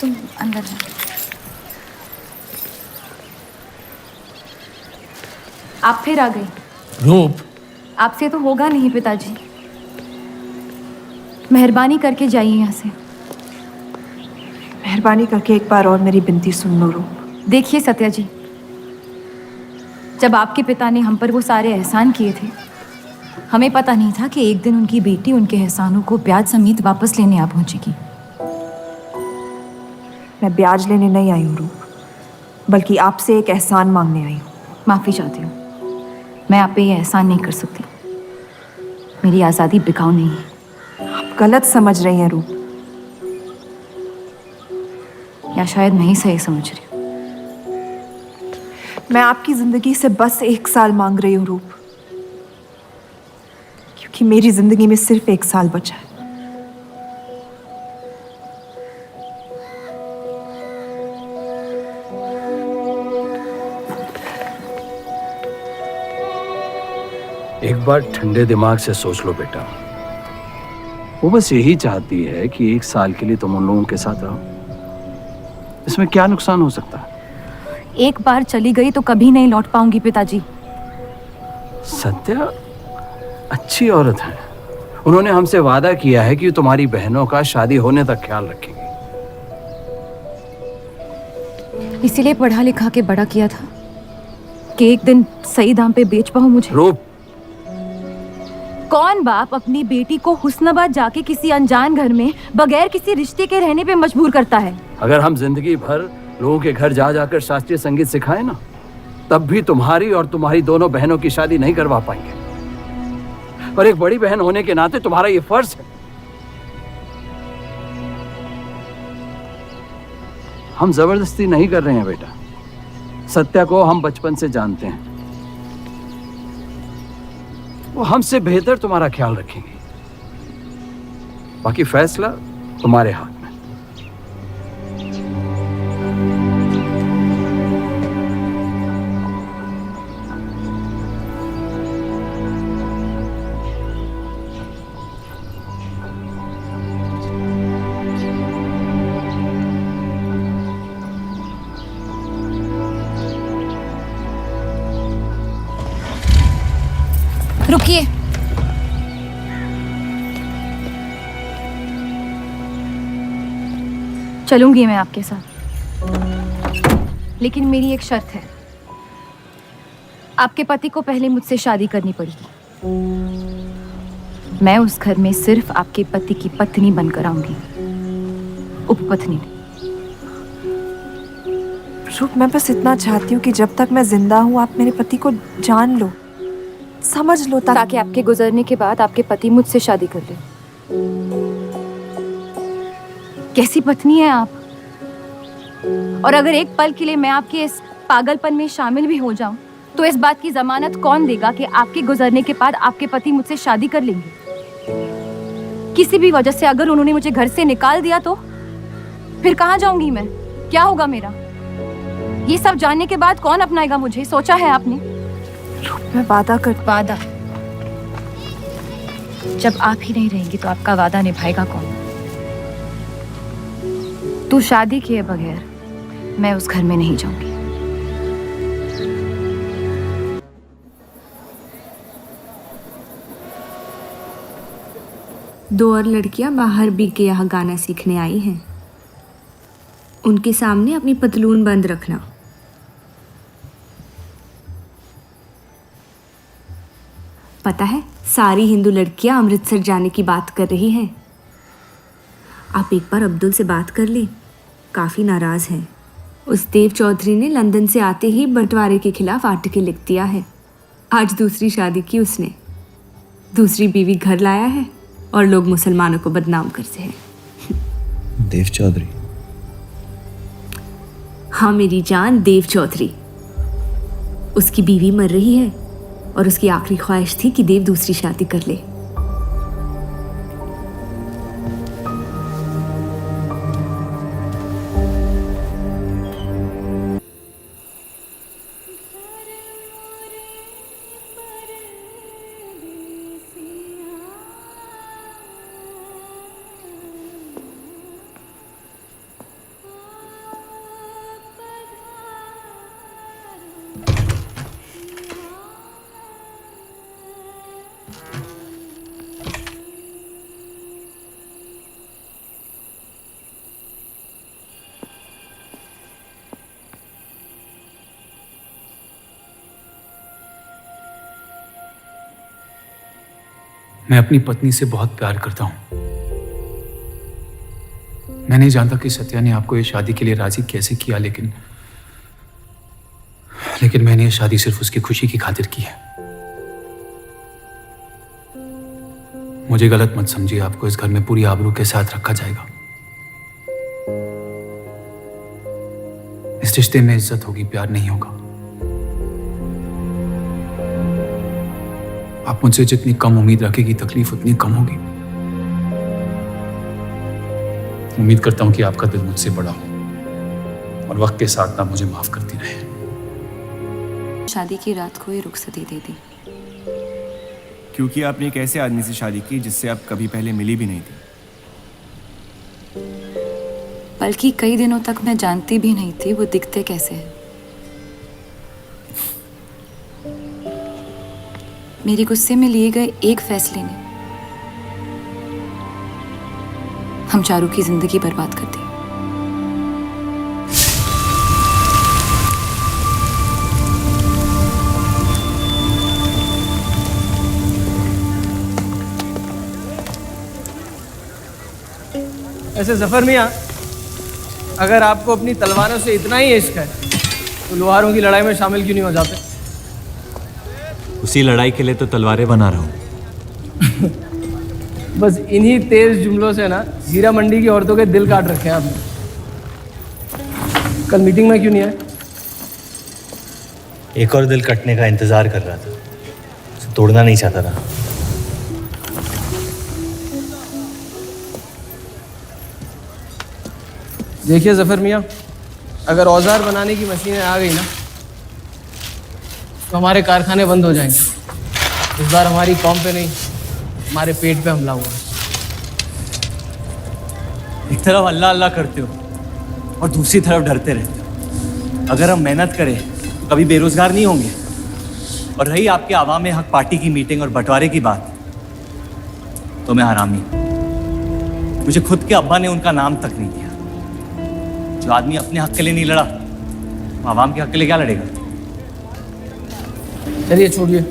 तुम अंदर जाओ। आप फिर आ गई। रूप, आपसे तो होगा नहीं पिताजी, मेहरबानी करके जाइए यहाँ से। मेहरबानी करके एक बार और मेरी विनती सुन लो रूप। देखिए सत्या जी, जब आपके पिता ने हम पर वो सारे एहसान किए थे, हमें पता नहीं था कि एक दिन उनकी बेटी उनके एहसानों को ब्याज समेत वापस लेने आ पहुंचेगी। मैं ब्याज लेने नहीं आई हूँ रूप, बल्कि आपसे एक एहसान मांगने आई हूँ। माफी चाहती हूँ, मैं आप पे ये एहसान नहीं कर सकती। मेरी आज़ादी बिकाऊ नहीं है। आप गलत समझ रही हैं रूप। या शायद मैं ही सही समझ रही हूँ। मैं आपकी जिंदगी से बस 1 साल मांग रही हूँ रूप, क्योंकि मेरी जिंदगी में सिर्फ 1 साल बचा है। एक बार ठंडे दिमाग से सोच लो बेटा। वो बस यही चाहती है कि 1 साल के लिए तुम उन लोगों के साथ रहो। इसमें क्या नुकसान हो सकता है? एक बार चली गई तो कभी नहीं लौट पाऊंगी पिताजी। सत्या अच्छी औरत है। उन्होंने हमसे वादा किया है कि तुम्हारी बहनों का शादी होने तक ख्याल रखेंगी। इसीलिए पढ़ा लिखा के बड़ा किया था कि एक दिन सही दाम पे बेच पाऊं मुझे। रूप, कौन बाप अपनी बेटी को हुस्नाबाद जाके किसी अनजान घर में बगैर किसी रिश्ते के रहने पे मजबूर करता है? अगर हम जिंदगी भर लोगों के घर जा जाकर शास्त्रीय संगीत सिखाएं ना, तब भी तुम्हारी और तुम्हारी दोनों बहनों की शादी नहीं करवा पाएंगे। और एक बड़ी बहन होने के नाते तुम्हारा ये फर्ज है। हम जबरदस्ती नहीं कर रहे हैं बेटा। सत्या को हम बचपन से जानते हैं। वो हमसे बेहतर तुम्हारा ख्याल रखेंगी। बाकी फैसला तुम्हारे हाथ में। रुकिए। चलूंगी मैं आपके साथ, लेकिन मेरी एक शर्त है। आपके पति को पहले मुझसे शादी करनी पड़ेगी। मैं उस घर में सिर्फ आपके पति की पत्नी बनकर आऊंगी, उपपत्नी नहीं। रूप, मैं बस इतना चाहती हूँ कि जब तक मैं जिंदा हूँ आप मेरे पति को जान लो, समझ लो, ताकि आपके गुजरने के बाद आपके पति मुझसे शादी कर ले। कैसी पत्नी है आप? और अगर एक पल के लिए मैं आपके इस पागलपन में शामिल भी हो जाऊं, तो इस बात की जमानत कौन देगा कि आपके गुजरने के बाद आपके पति मुझसे शादी कर लेंगे? किसी भी वजह से अगर उन्होंने मुझे घर से निकाल दिया तो फिर कहाँ जाऊंगी मैं? क्या होगा मेरा? ये सब जानने के बाद कौन अपनाएगा मुझे? सोचा है आपने? मैं वादा वादा? जब आप ही नहीं रहेंगी तो आपका वादा निभाएगा कौन? तू शादी किए बगैर मैं उस घर में नहीं जाऊंगी। दो और लड़कियां बाहर बी के यहाँ गाना सीखने आई हैं। उनके सामने अपनी पतलून बंद रखना। पता है, सारी हिंदू लड़कियां अमृतसर जाने की बात कर रही हैं। आप एक बार अब्दुल से बात कर लें, काफ़ी नाराज़ हैं। उस देव चौधरी ने लंदन से आते ही बंटवारे के खिलाफ आर्टिकल लिख दिया है। आज दूसरी शादी की उसने, दूसरी बीवी घर लाया है और लोग मुसलमानों को बदनाम करते हैं। देव चौधरी? हाँ मेरी जान, देव चौधरी। उसकी बीवी मर रही है और उसकी आखिरी ख्वाहिश थी कि देव दूसरी शादी कर ले। मैं अपनी पत्नी से बहुत प्यार करता हूं। मैं नहीं जानता कि सत्या ने आपको ये शादी के लिए राजी कैसे किया, लेकिन मैंने ये शादी सिर्फ उसकी खुशी की खातिर की है। मुझे गलत मत समझिए, आपको इस घर में पूरी आबरू के साथ रखा जाएगा। इस रिश्ते में इज्जत होगी, प्यार नहीं होगा। आप मुझसे जितनी कम उम्मीद रखेगी, तकलीफ उतनी कम होगी। उम्मीद करता हूं कि आपका दिल मुझसे बड़ा हो और वक्त के साथ आप मुझे माफ करती रहे। शादी की रात को ही रुखसती दे दी। क्योंकि आपने एक ऐसे आदमी से शादी की जिससे आप कभी पहले मिली भी नहीं थी। बल्कि कई दिनों तक मैं जानती भी नहीं थी वो दिखते कैसे हैं। मेरे गुस्से में लिए गए एक फैसले ने हम चारों की जिंदगी बर्बाद कर दी। ऐसे जफर मियाँ, अगर आपको अपनी तलवारों से इतना ही इश्क है तो लोहारों की लड़ाई में शामिल क्यों नहीं हो जाते? उसी लड़ाई के लिए तो तलवारें बना रहा हूँ। बस इन्हीं तेज जुमलों से ना हीरा मंडी की औरतों के दिल काट रखे हैं आपने। कल मीटिंग में क्यों नहीं आए? एक और दिल कटने का इंतजार कर रहा था, उसे तोड़ना नहीं चाहता था। देखिए जफर मियाँ, अगर औजार बनाने की मशीनें आ गई ना तो हमारे कारखाने बंद हो जाएंगे। इस बार हमारी कौम पे नहीं, हमारे पेट पे हमला हुआ। एक तरफ अल्लाह अल्लाह करते हो और दूसरी तरफ डरते रहते हो। अगर हम मेहनत करें तो कभी बेरोजगार नहीं होंगे। और रही आपके आवाम हक पार्टी की मीटिंग और बंटवारे की बात, तो मैं हरामी। मुझे खुद के अब्बा ने उनका नाम तक नहीं दिया। जो आदमी अपने हक के लिए नहीं लड़ा, वो आवाम के हक के लिए क्या लड़ेगा? चलिए छोड़िए।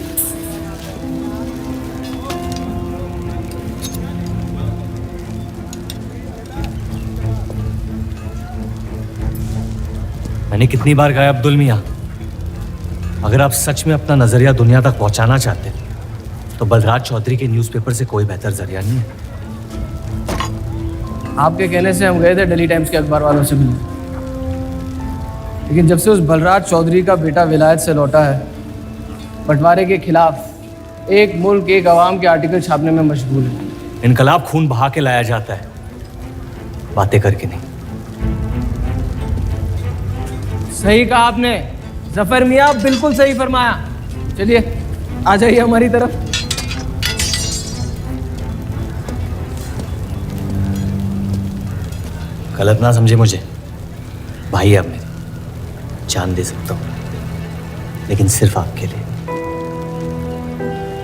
मैंने कितनी बार कहा अब्दुल मियाँ, अगर आप सच में अपना नजरिया दुनिया तक पहुंचाना चाहते हैं तो बलराज चौधरी के न्यूज़पेपर से कोई बेहतर जरिया नहीं है। आपके कहने से हम गए थे दिल्ली टाइम्स के अखबार वालों से मिलने, लेकिन जब से उस बलराज चौधरी का बेटा विलायत से लौटा है, बंटवारे के खिलाफ एक मुल्क एक आवाम के आर्टिकल छापने में मशगूल है। इनकलाब खून बहा के लाया जाता है, बातें करके नहीं। सही कहा आपने जफर मियाँ, बिल्कुल सही फरमाया। चलिए आ जाइए हमारी तरफ। गलत ना समझे मुझे, भाई अब मेरे, जान दे सकता हूँ, लेकिन सिर्फ आपके लिए।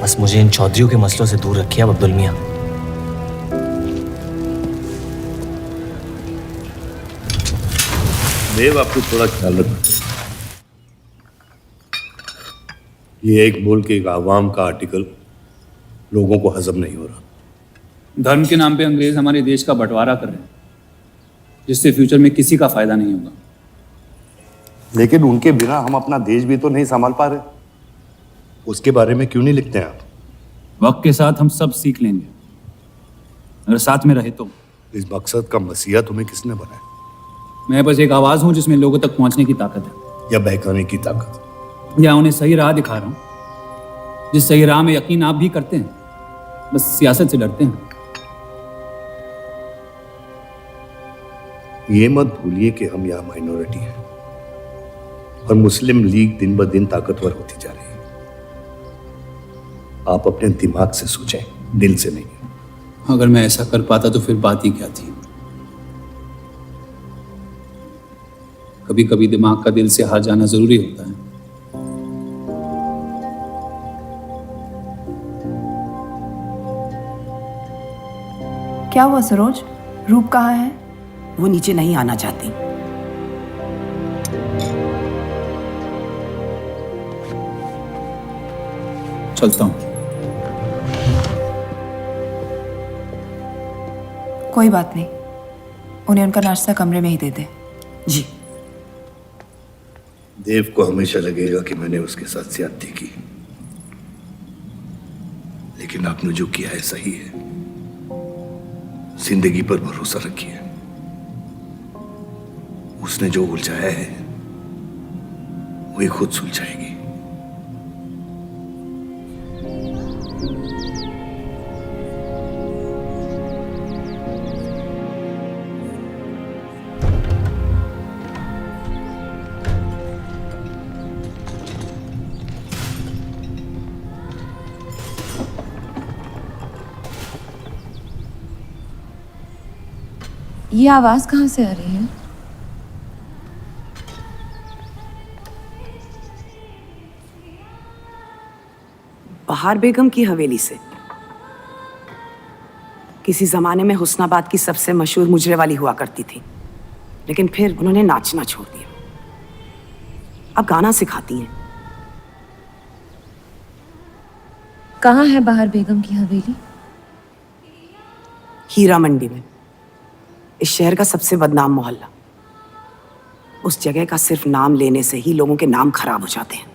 बस मुझे इन चौधरियों के मसलों से दूर रखिए अब अब्दुल मियाँ। देव, आपको थोड़ा ख्याल रखना। ये एक मुल्क एक आवाम का आर्टिकल लोगों को हजम नहीं हो रहा। धर्म के नाम पे अंग्रेज हमारे देश का बंटवारा कर रहे हैं, जिससे फ्यूचर में किसी का फायदा नहीं होगा। लेकिन उनके बिना हम अपना देश भी तो नहीं संभाल पा रहे। उसके बारे में क्यों नहीं लिखते हैं आप? वक्त के साथ हम सब सीख लेंगे, अगर साथ में रहे तो। इस मकसद का मसीहा तुम्हें किसने बनाया? मैं बस एक आवाज हूं जिसमें लोगों तक पहुंचने की ताकत है। या बहकाने की ताकत? या उन्हें सही राह दिखा रहा हूं, जिस सही राह में यकीन आप भी करते हैं, बस सियासत से डरते हैं। ये मत भूलिए कि हम यहाँ माइनॉरिटी हैं और मुस्लिम लीग दिन ब दिन ताकतवर होती जा रही है। आप अपने दिमाग से सोचें, दिल से नहीं। अगर मैं ऐसा कर पाता तो फिर बात ही क्या थी। कभी कभी दिमाग का दिल से हार जाना जरूरी होता है। क्या हुआ सरोज? रूप कहाँ है? वो नीचे नहीं आना चाहती। चलता हूं। कोई बात नहीं, उन्हें उनका नाश्ता कमरे में ही दे दे। जी। देव को हमेशा लगेगा कि मैंने उसके साथ ज्यादती की, लेकिन आपने जो किया है सही है। जिंदगी पर भरोसा रखिए, उसने जो उलझाया है वही खुद सुलझाएगी। ये आवाज कहाँ से आ रही है? बहार बेगम की हवेली से। किसी जमाने में हुस्नाबाद की सबसे मशहूर मुजरे वाली हुआ करती थी, लेकिन फिर उन्होंने नाचना छोड़ दिया। अब गाना सिखाती हैं। कहाँ है बहार बेगम की हवेली? हीरा मंडी में, इस शहर का सबसे बदनाम मोहल्ला। उस जगह का सिर्फ नाम लेने से ही लोगों के नाम खराब हो जाते हैं।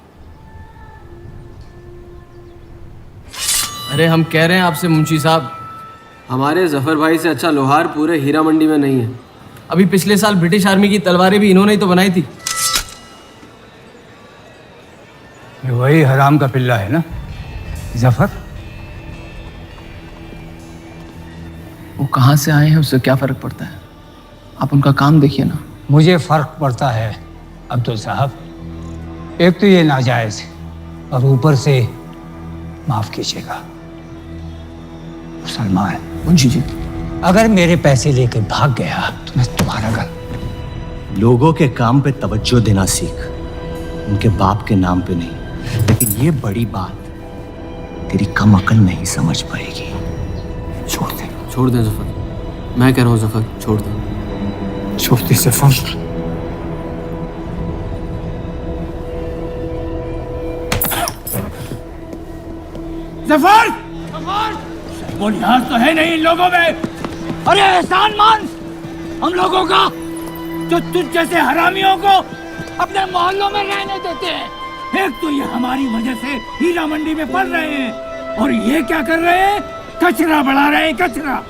अरे हम कह रहे हैं आपसे मुंशी साहब, हमारे जफर भाई से अच्छा लोहार पूरे हीरा मंडी में नहीं है। अभी पिछले साल ब्रिटिश आर्मी की तलवारें भी इन्होंने ही तो बनाई थी। ये वही हराम का पिल्ला है ना जफर? वो कहाँ से आए हैं उससे क्या फर्क पड़ता है? आप उनका काम देखिए ना। मुझे फर्क पड़ता है अब्दुल साहब। एक तो ये नाजायज और ऊपर से माफ कीजिएगा सलमान, मुंशी जी, अगर मेरे पैसे लेकर भाग गया तो मैं तुम्हारा घर। लोगों के काम पे तवज्जो देना सीख, उनके बाप के नाम पे नहीं। लेकिन ये बड़ी बात तेरी कम अकल नहीं समझ पाएगी। छोड़ दे, छोड़ दे जफर, मैं कह रहा हूँ जफर छोड़ दे। छोड़ दे जफर। जफर! जफर! वो लिहाज तो है नहीं इन लोगों में। अरे एहसान मान हम लोगों का, जो तुझ जैसे हरामियों को अपने मोहल्लों में रहने देते हैं। एक तो ये हमारी वजह से हीरा मंडी में पड़ रहे हैं, और ये क्या कर रहे हैं? कचरा बढ़ा रहे हैं, कचरा।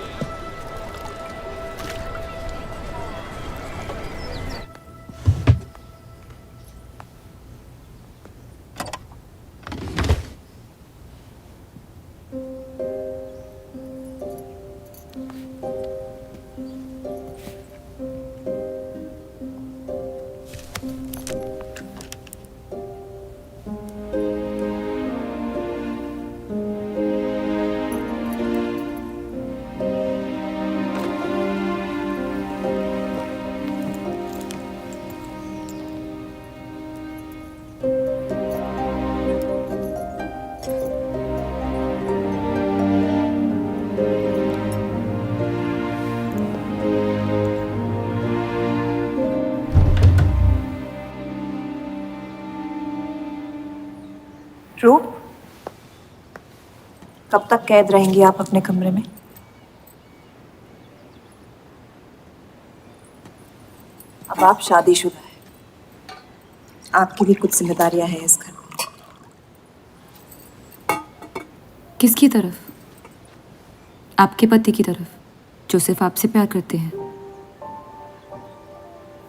रूप, कब तक कैद रहेंगी आप अपने कमरे में? अब आप शादीशुदा हैं, आपकी भी कुछ जिम्मेदारियां हैं इस घर में। किसकी तरफ? आपके पति की तरफ, जो सिर्फ आपसे प्यार करते हैं।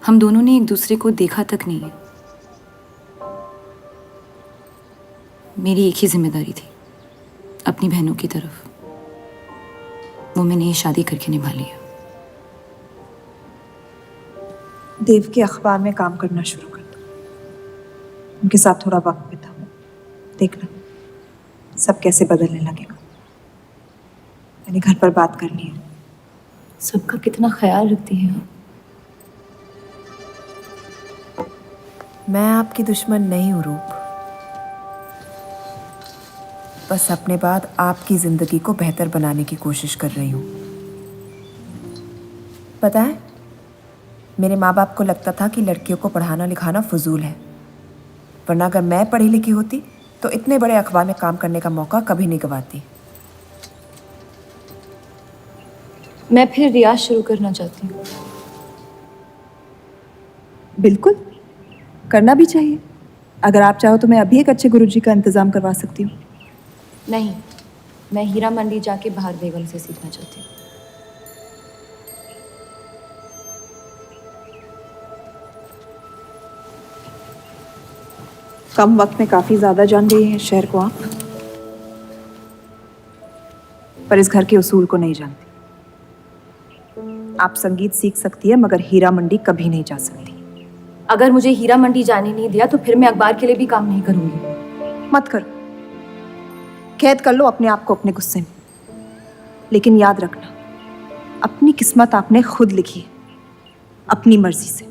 हम दोनों ने एक दूसरे को देखा तक नहीं है। मेरी एक ही जिम्मेदारी थी, अपनी बहनों की तरफ। वो मैंने ये शादी करके निभा लिया। देव के अखबार में काम करना शुरू कर दो, उनके साथ थोड़ा वक्त बिताओ, देखना सब कैसे बदलने लगेगा। मैंने घर पर बात करनी है। सबका कितना ख्याल रखती हैं आप। मैं आपकी दुश्मन नहीं हूँ रूप, बस अपने बाद आपकी जिंदगी को बेहतर बनाने की कोशिश कर रही हूँ। पता है, मेरे माँ बाप को लगता था कि लड़कियों को पढ़ाना लिखाना फजूल है, वरना अगर मैं पढ़ी लिखी होती तो इतने बड़े अखबार में काम करने का मौका कभी नहीं गंवाती। मैं फिर रियाज शुरू करना चाहती हूँ। बिल्कुल, करना भी चाहिए। अगर आप चाहो तो मैं अभी एक अच्छे गुरुजी का इंतज़ाम करवा सकती हूँ। नहीं, मैं हीरा मंडी जाके बाहर बेगम से सीखना चाहती हूँ। कम वक्त में काफ़ी ज़्यादा जान गई हैं इस शहर को आप, पर इस घर के उसूल को नहीं जानती। आप संगीत सीख सकती है मगर हीरा मंडी कभी नहीं जा सकती। अगर मुझे हीरा मंडी जाने नहीं दिया तो फिर मैं अखबार के लिए भी काम नहीं करूंगी। मत करो, कैद कर लो अपने आप को अपने गुस्से में, लेकिन याद रखना अपनी किस्मत आपने खुद लिखी है, अपनी मर्जी से।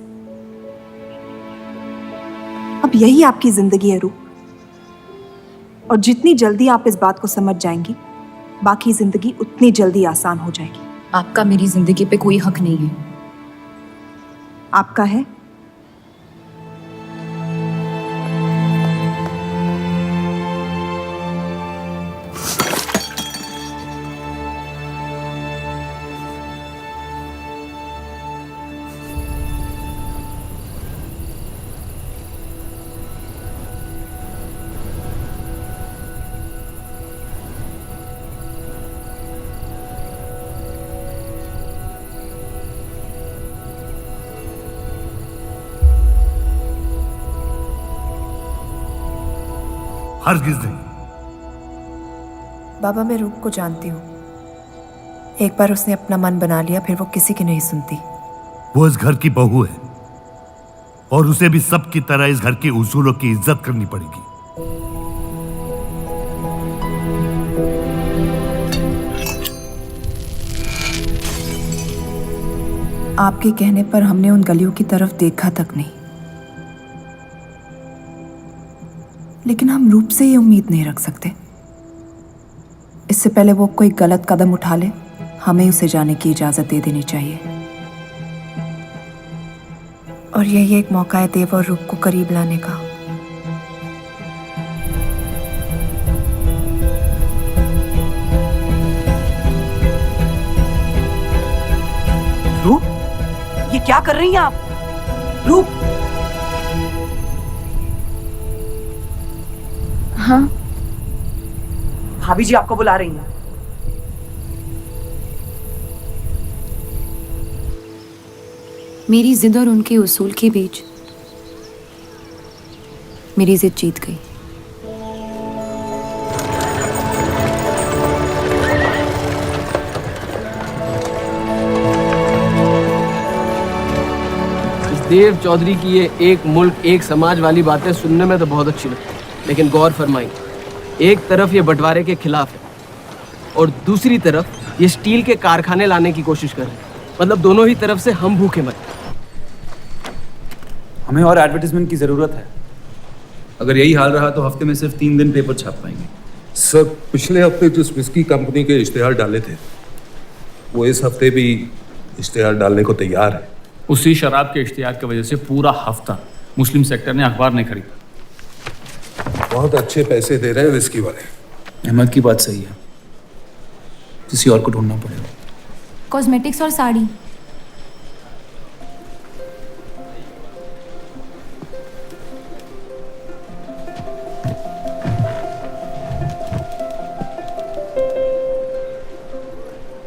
अब यही आपकी जिंदगी है रूप, और जितनी जल्दी आप इस बात को समझ जाएंगी बाकी जिंदगी उतनी जल्दी आसान हो जाएगी। आपका मेरी जिंदगी पे कोई हक नहीं है। आपका है। हरगिज नहीं। बाबा, मैं रूप को जानती हूँ। एक बार उसने अपना मन बना लिया फिर वो किसी की नहीं सुनती। वो इस घर की बहू है और उसे भी सबकी तरह इस घर के उसूलों की इज्जत करनी पड़ेगी। आपके कहने पर हमने उन गलियों की तरफ देखा तक नहीं, लेकिन हम रूप से ये उम्मीद नहीं रख सकते। इससे पहले वो कोई गलत कदम उठा ले हमें उसे जाने की इजाजत दे देनी चाहिए। और यही एक मौका है देव और रूप को करीब लाने का। रूप, ये क्या कर रही हैं आप? रूप! हाँ, भाभी जी आपको बुला रही हैं। मेरी जिद और उनके उसूल के बीच मेरी जिद जीत गई। देव चौधरी की ये एक मुल्क एक समाज वाली बातें सुनने में तो बहुत अच्छी लगती, लेकिन गौर फरमाई, एक तरफ ये बंटवारे के खिलाफ है और दूसरी तरफ ये स्टील के कारखाने लाने की कोशिश कर रहे हैं। मतलब दोनों ही तरफ से हम भूखे मर। हमें और एडवर्टाइजमेंट की ज़रूरत है। अगर यही हाल रहा तो हफ्ते में सिर्फ 3 दिन पेपर छाप पाएंगे। सर, पिछले हफ्ते जिस विस्की कंपनी के इश्तेहार डाले थे वो इस हफ्ते भी इश्तेहार डालने को तैयार है। उसी शराब के इश्तेहार की वजह से पूरा हफ्ता मुस्लिम सेक्टर ने अखबार नहीं खरीदा। बहुत अच्छे पैसे दे रहे हैं विस्की वाले। अहमद की बात सही है, किसी और को ढूंढना पड़ेगा। कॉस्मेटिक्स और साड़ी।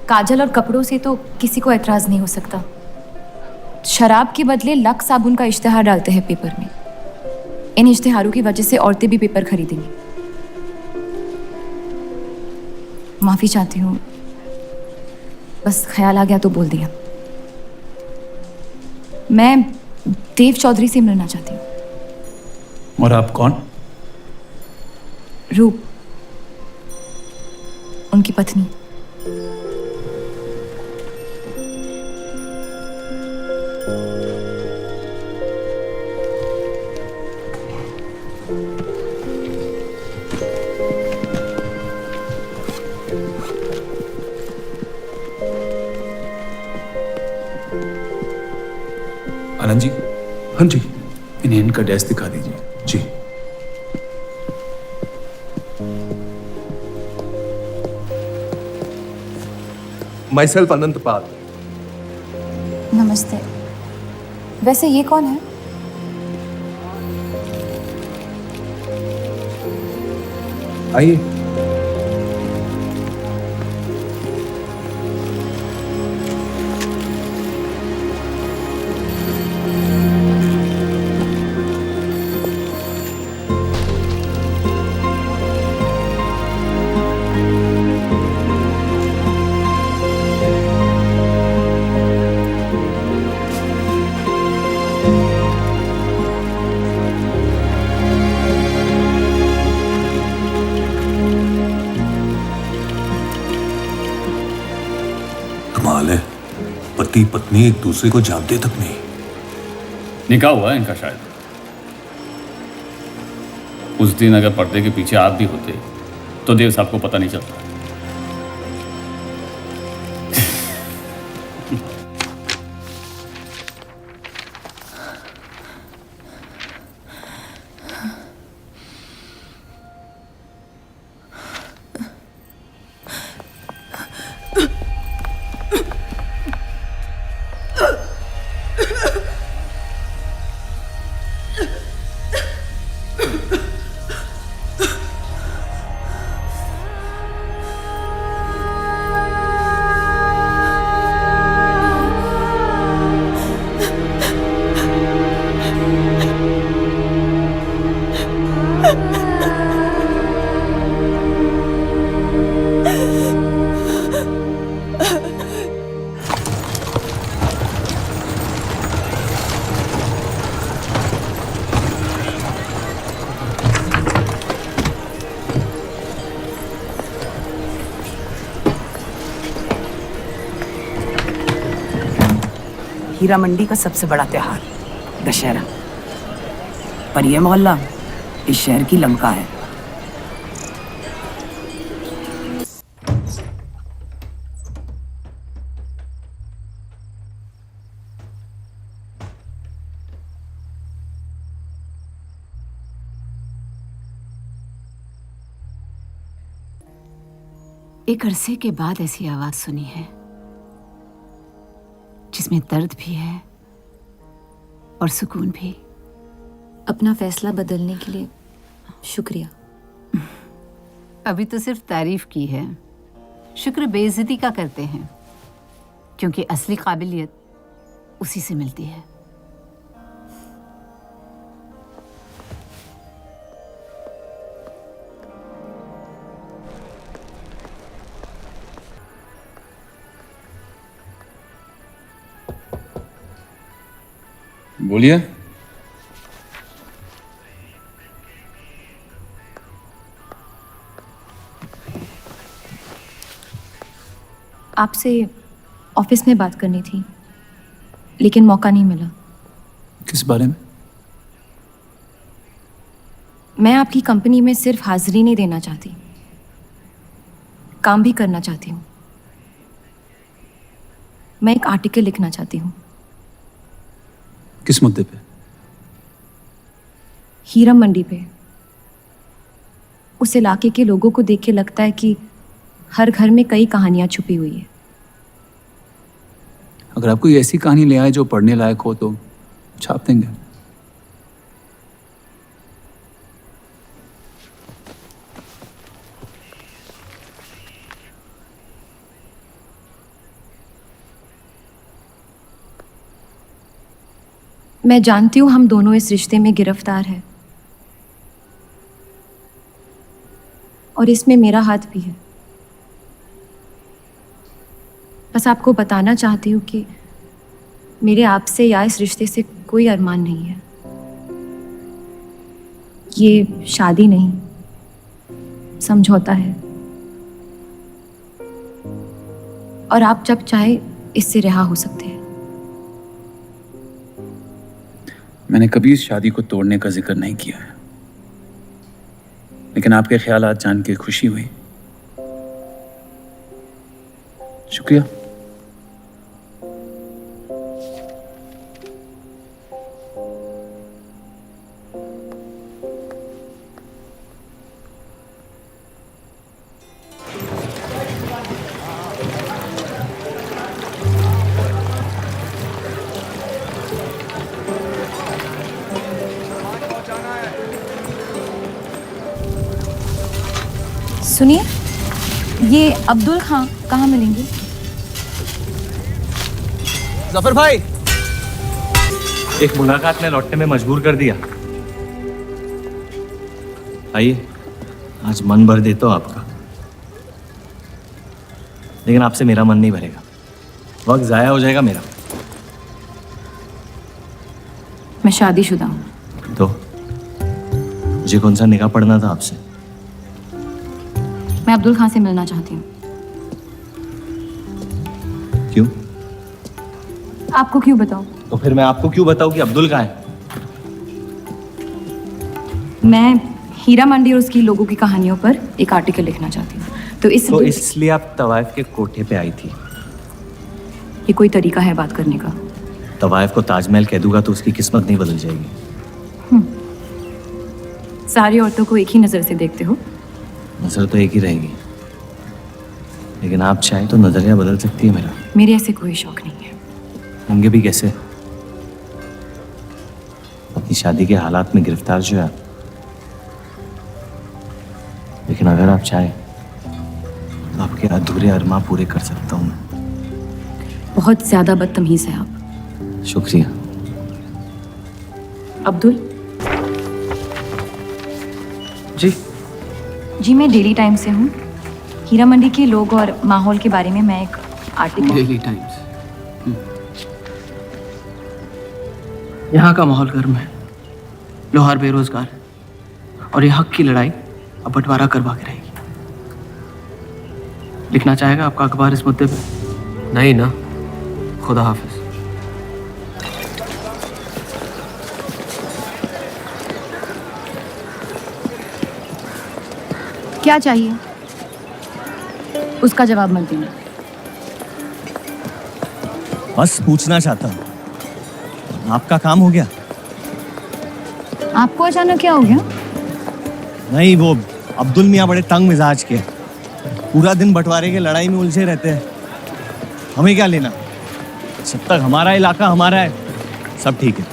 काजल और कपड़ों से तो किसी को एतराज नहीं हो सकता। शराब के बदले लक्स साबुन का इश्तेहार डालते हैं पेपर में। इन इश्तेहारों की वजह से औरतें भी पेपर खरीदेंगी। माफी चाहती हूँ, बस ख्याल आ गया तो बोल दिया। मैं देव चौधरी से मिलना चाहती हूँ। और आप कौन? रूप, उनकी पत्नी। आनंद जी। हाँ जी। इन्हें इनका डेस्क दिखा दीजिए। जी। माई सेल्फ अनंत पाल। नमस्ते। वैसे ये कौन है? आइए। कमाल है, पति पत्नी एक दूसरे को जानते तक नहीं। निकाह हुआ है इनका शायद। उस दिन अगर पर्दे के पीछे आप भी होते तो देव साहब को पता नहीं चलता। हीरा मंडी का सबसे बड़ा त्योहार दशहरा, पर यह मोहल्ला इस शहर की लंका है। एक अरसे के बाद ऐसी आवाज सुनी है जिसमें दर्द भी है और सुकून भी। अपना फैसला बदलने के लिए शुक्रिया। अभी तो सिर्फ तारीफ की है, शुक्र बेइज्जती का करते हैं, क्योंकि असली काबिलियत उसी से मिलती है। बोलिए। आपसे ऑफिस में बात करनी थी, लेकिन मौका नहीं मिला। किस बारे में? मैं आपकी कंपनी में सिर्फ हाजिरी नहीं देना चाहती, काम भी करना चाहती हूँ। मैं एक आर्टिकल लिखना चाहती हूँ। किस मुद्दे पे? हीरा मंडी पे। उस इलाके के लोगों को देख के लगता है कि हर घर में कई कहानियां छुपी हुई है। अगर आप कोई ऐसी कहानी ले आए जो पढ़ने लायक हो तो छाप देंगे। मैं जानती हूँ हम दोनों इस रिश्ते में गिरफ्तार हैं, और इसमें मेरा हाथ भी है। बस आपको बताना चाहती हूँ कि मेरे आपसे या इस रिश्ते से कोई अरमान नहीं है। ये शादी नहीं, समझौता है, और आप जब चाहे इससे रिहा हो सकते हैं। मैंने कभी इस शादी को तोड़ने का जिक्र नहीं किया है, लेकिन आपके ख्यालात जान के खुशी हुई। शुक्रिया। सुनिए, ये अब्दुल खां कहाँ मिलेंगे? जफर भाई, एक मुलाकात में लौटने में मजबूर कर दिया। आइए, आज मन भर देता हूं आपका, लेकिन आपसे मेरा मन नहीं भरेगा। वक्त जाया हो जाएगा मेरा। मैं शादीशुदा हूँ। तो मुझे कौन सा निकाह पढ़ना था आपसे? मैं अब्दुल खां से मिलना चाहती हूँ। क्यों? आपको क्यों बताऊँ? तो फिर मैं आपको क्यों बताऊं कि अब्दुल कहाँ है? मैं हीरा मंडी और उसकी लोगों की कहानियों पर एक आर्टिकल लिखना चाहती हूँ। तो इसलिए आप तवाइफ के कोठे पे आई थी? ये कोई तरीका है बात करने का? तवाइफ को ताजमहल कह दूंगा तो उसकी किस्मत नहीं बदल जाएगी। सारी औरतों को एक ही नजर से देखते हो? नजर तो एक ही रहेगी, लेकिन आप चाहें तो नजरिया बदल सकती है मेरा। मेरे ऐसे कोई शौक नहीं है। होंगे भी कैसे? अपनी शादी के हालात में गिरफ्तार जो है। लेकिन अगर आप चाहें तो आपके अधूरे अरमा पूरे कर सकता हूं मैं। बहुत ज्यादा बदतमीज है आप। शुक्रिया। अब्दुल जी, मैं डेली टाइम्स से हूँ। हीरा मंडी के लोग और माहौल के बारे में मैं एक आर्टिकल। Daily times. यहाँ का माहौल गर्म है, लोहार बेरोजगार है और ये हक की लड़ाई अब बंटवारा करवा के रहेगी। लिखना चाहेगा आपका अखबार इस मुद्दे पे? नहीं ना, खुदा हाफिज। क्या चाहिए? उसका जवाब मत देना। बस पूछना चाहता हूँ, आपका काम हो गया? आपको अचानक क्या हो गया? नहीं, वो अब्दुल मियाँ बड़े तंग मिजाज के, पूरा दिन बंटवारे के लड़ाई में उलझे रहते हैं। हमें क्या लेना? जब तक हमारा इलाका हमारा है, सब ठीक है।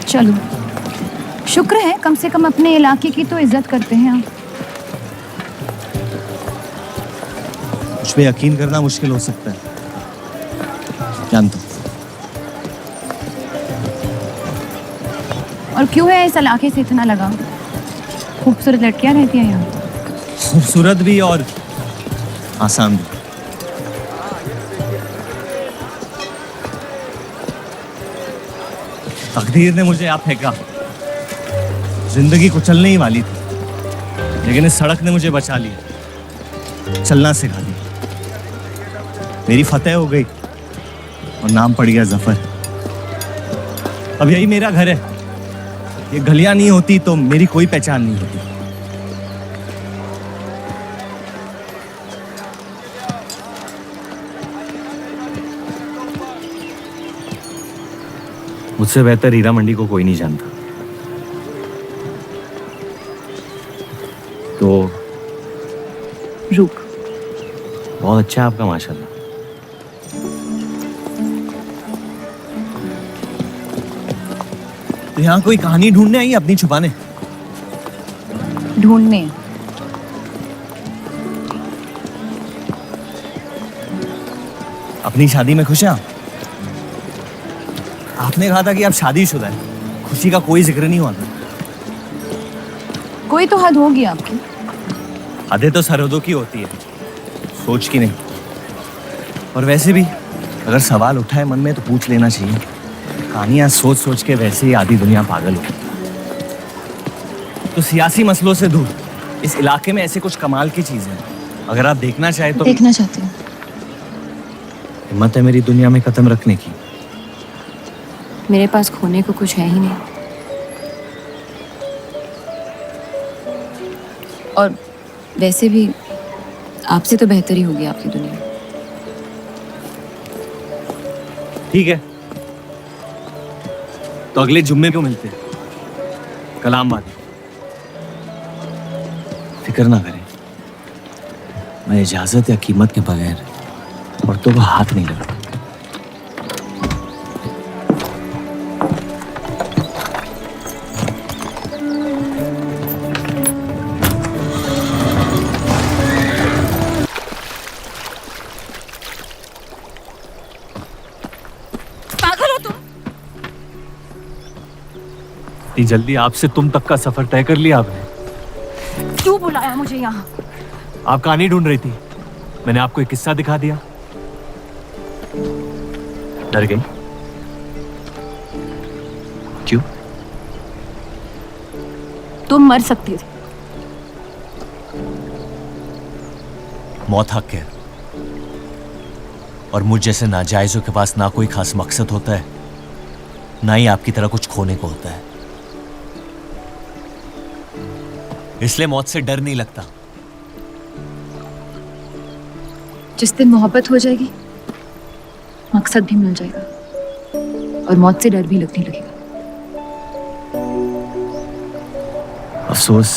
चलो, शुक्र है कम से कम अपने इलाके की तो इज्जत करते हैं आप। मुझ पे यकीन करना मुश्किल हो सकता है, जानता हूं। और क्यों है इस इलाके से इतना लगाव? खूबसूरत लड़कियां रहती हैं यहाँ। खूबसूरत भी और आसान भी। तकदीर ने मुझे यहाँ फेंका। जिंदगी कुचलने ही वाली थी, लेकिन इस सड़क ने मुझे बचा लिया, चलना सिखा दिया। मेरी फतेह हो गई और नाम पड़ गया जफर। अब यही मेरा घर है। ये गलियां नहीं होती तो मेरी कोई पहचान नहीं होती। मुझसे बेहतर हीरा मंडी को कोई नहीं जानता। तो रुक। बहुत अच्छा है आपका, माशाल्लाह। तो यहाँ कोई कहानी ढूंढने आई अपनी छुपाने? ढूंढने? अपनी शादी में खुश हैं आप? आपने कहा था कि आप शादीशुदा हैं, खुशी का कोई जिक्र नहीं हुआ था। कोई तो हद होगी आपकी। हदें तो सरहदों की होती है, सोच की नहीं। और वैसे भी अगर सवाल उठा है मन में तो पूछ लेना चाहिए। कहानियां सोच सोच के वैसे ही आधी दुनिया पागल हो। तो सियासी मसलों से दूर इस इलाके में ऐसे कुछ कमाल की चीजें हैं, अगर आप देखना चाहे तो। देखना चाहती हूँ। हिम्मत है मेरी दुनिया में कदम रखने की? मेरे पास खोने को कुछ है ही नहीं। और वैसे भी आपसे तो बेहतर ही होगी आपकी दुनिया। ठीक है, तो अगले जुम्मे क्यों मिलते हैं? कलाम वाले। फिक्र ना करें, मैं इजाजत या कीमत के बगैर औरतों को हाथ नहीं लगाता। इतनी जल्दी आपसे तुम तक का सफर तय कर लिया आपने? क्यों बुलाया मुझे यहाँ? आप कहानी ढूंढ रही थी, मैंने आपको एक किस्सा दिखा दिया। डर गई? क्यों? तुम मर सकते थे। मौत हक है, और मुझ जैसे नाजायजों के पास ना कोई खास मकसद होता है, ना ही आपकी तरह कुछ खोने को होता है। इसलिए मौत से डर नहीं लगता। जिस दिन मोहब्बत हो जाएगी, मकसद भी मिल जाएगा और मौत से डर भी लगने लगेगा। अफसोस,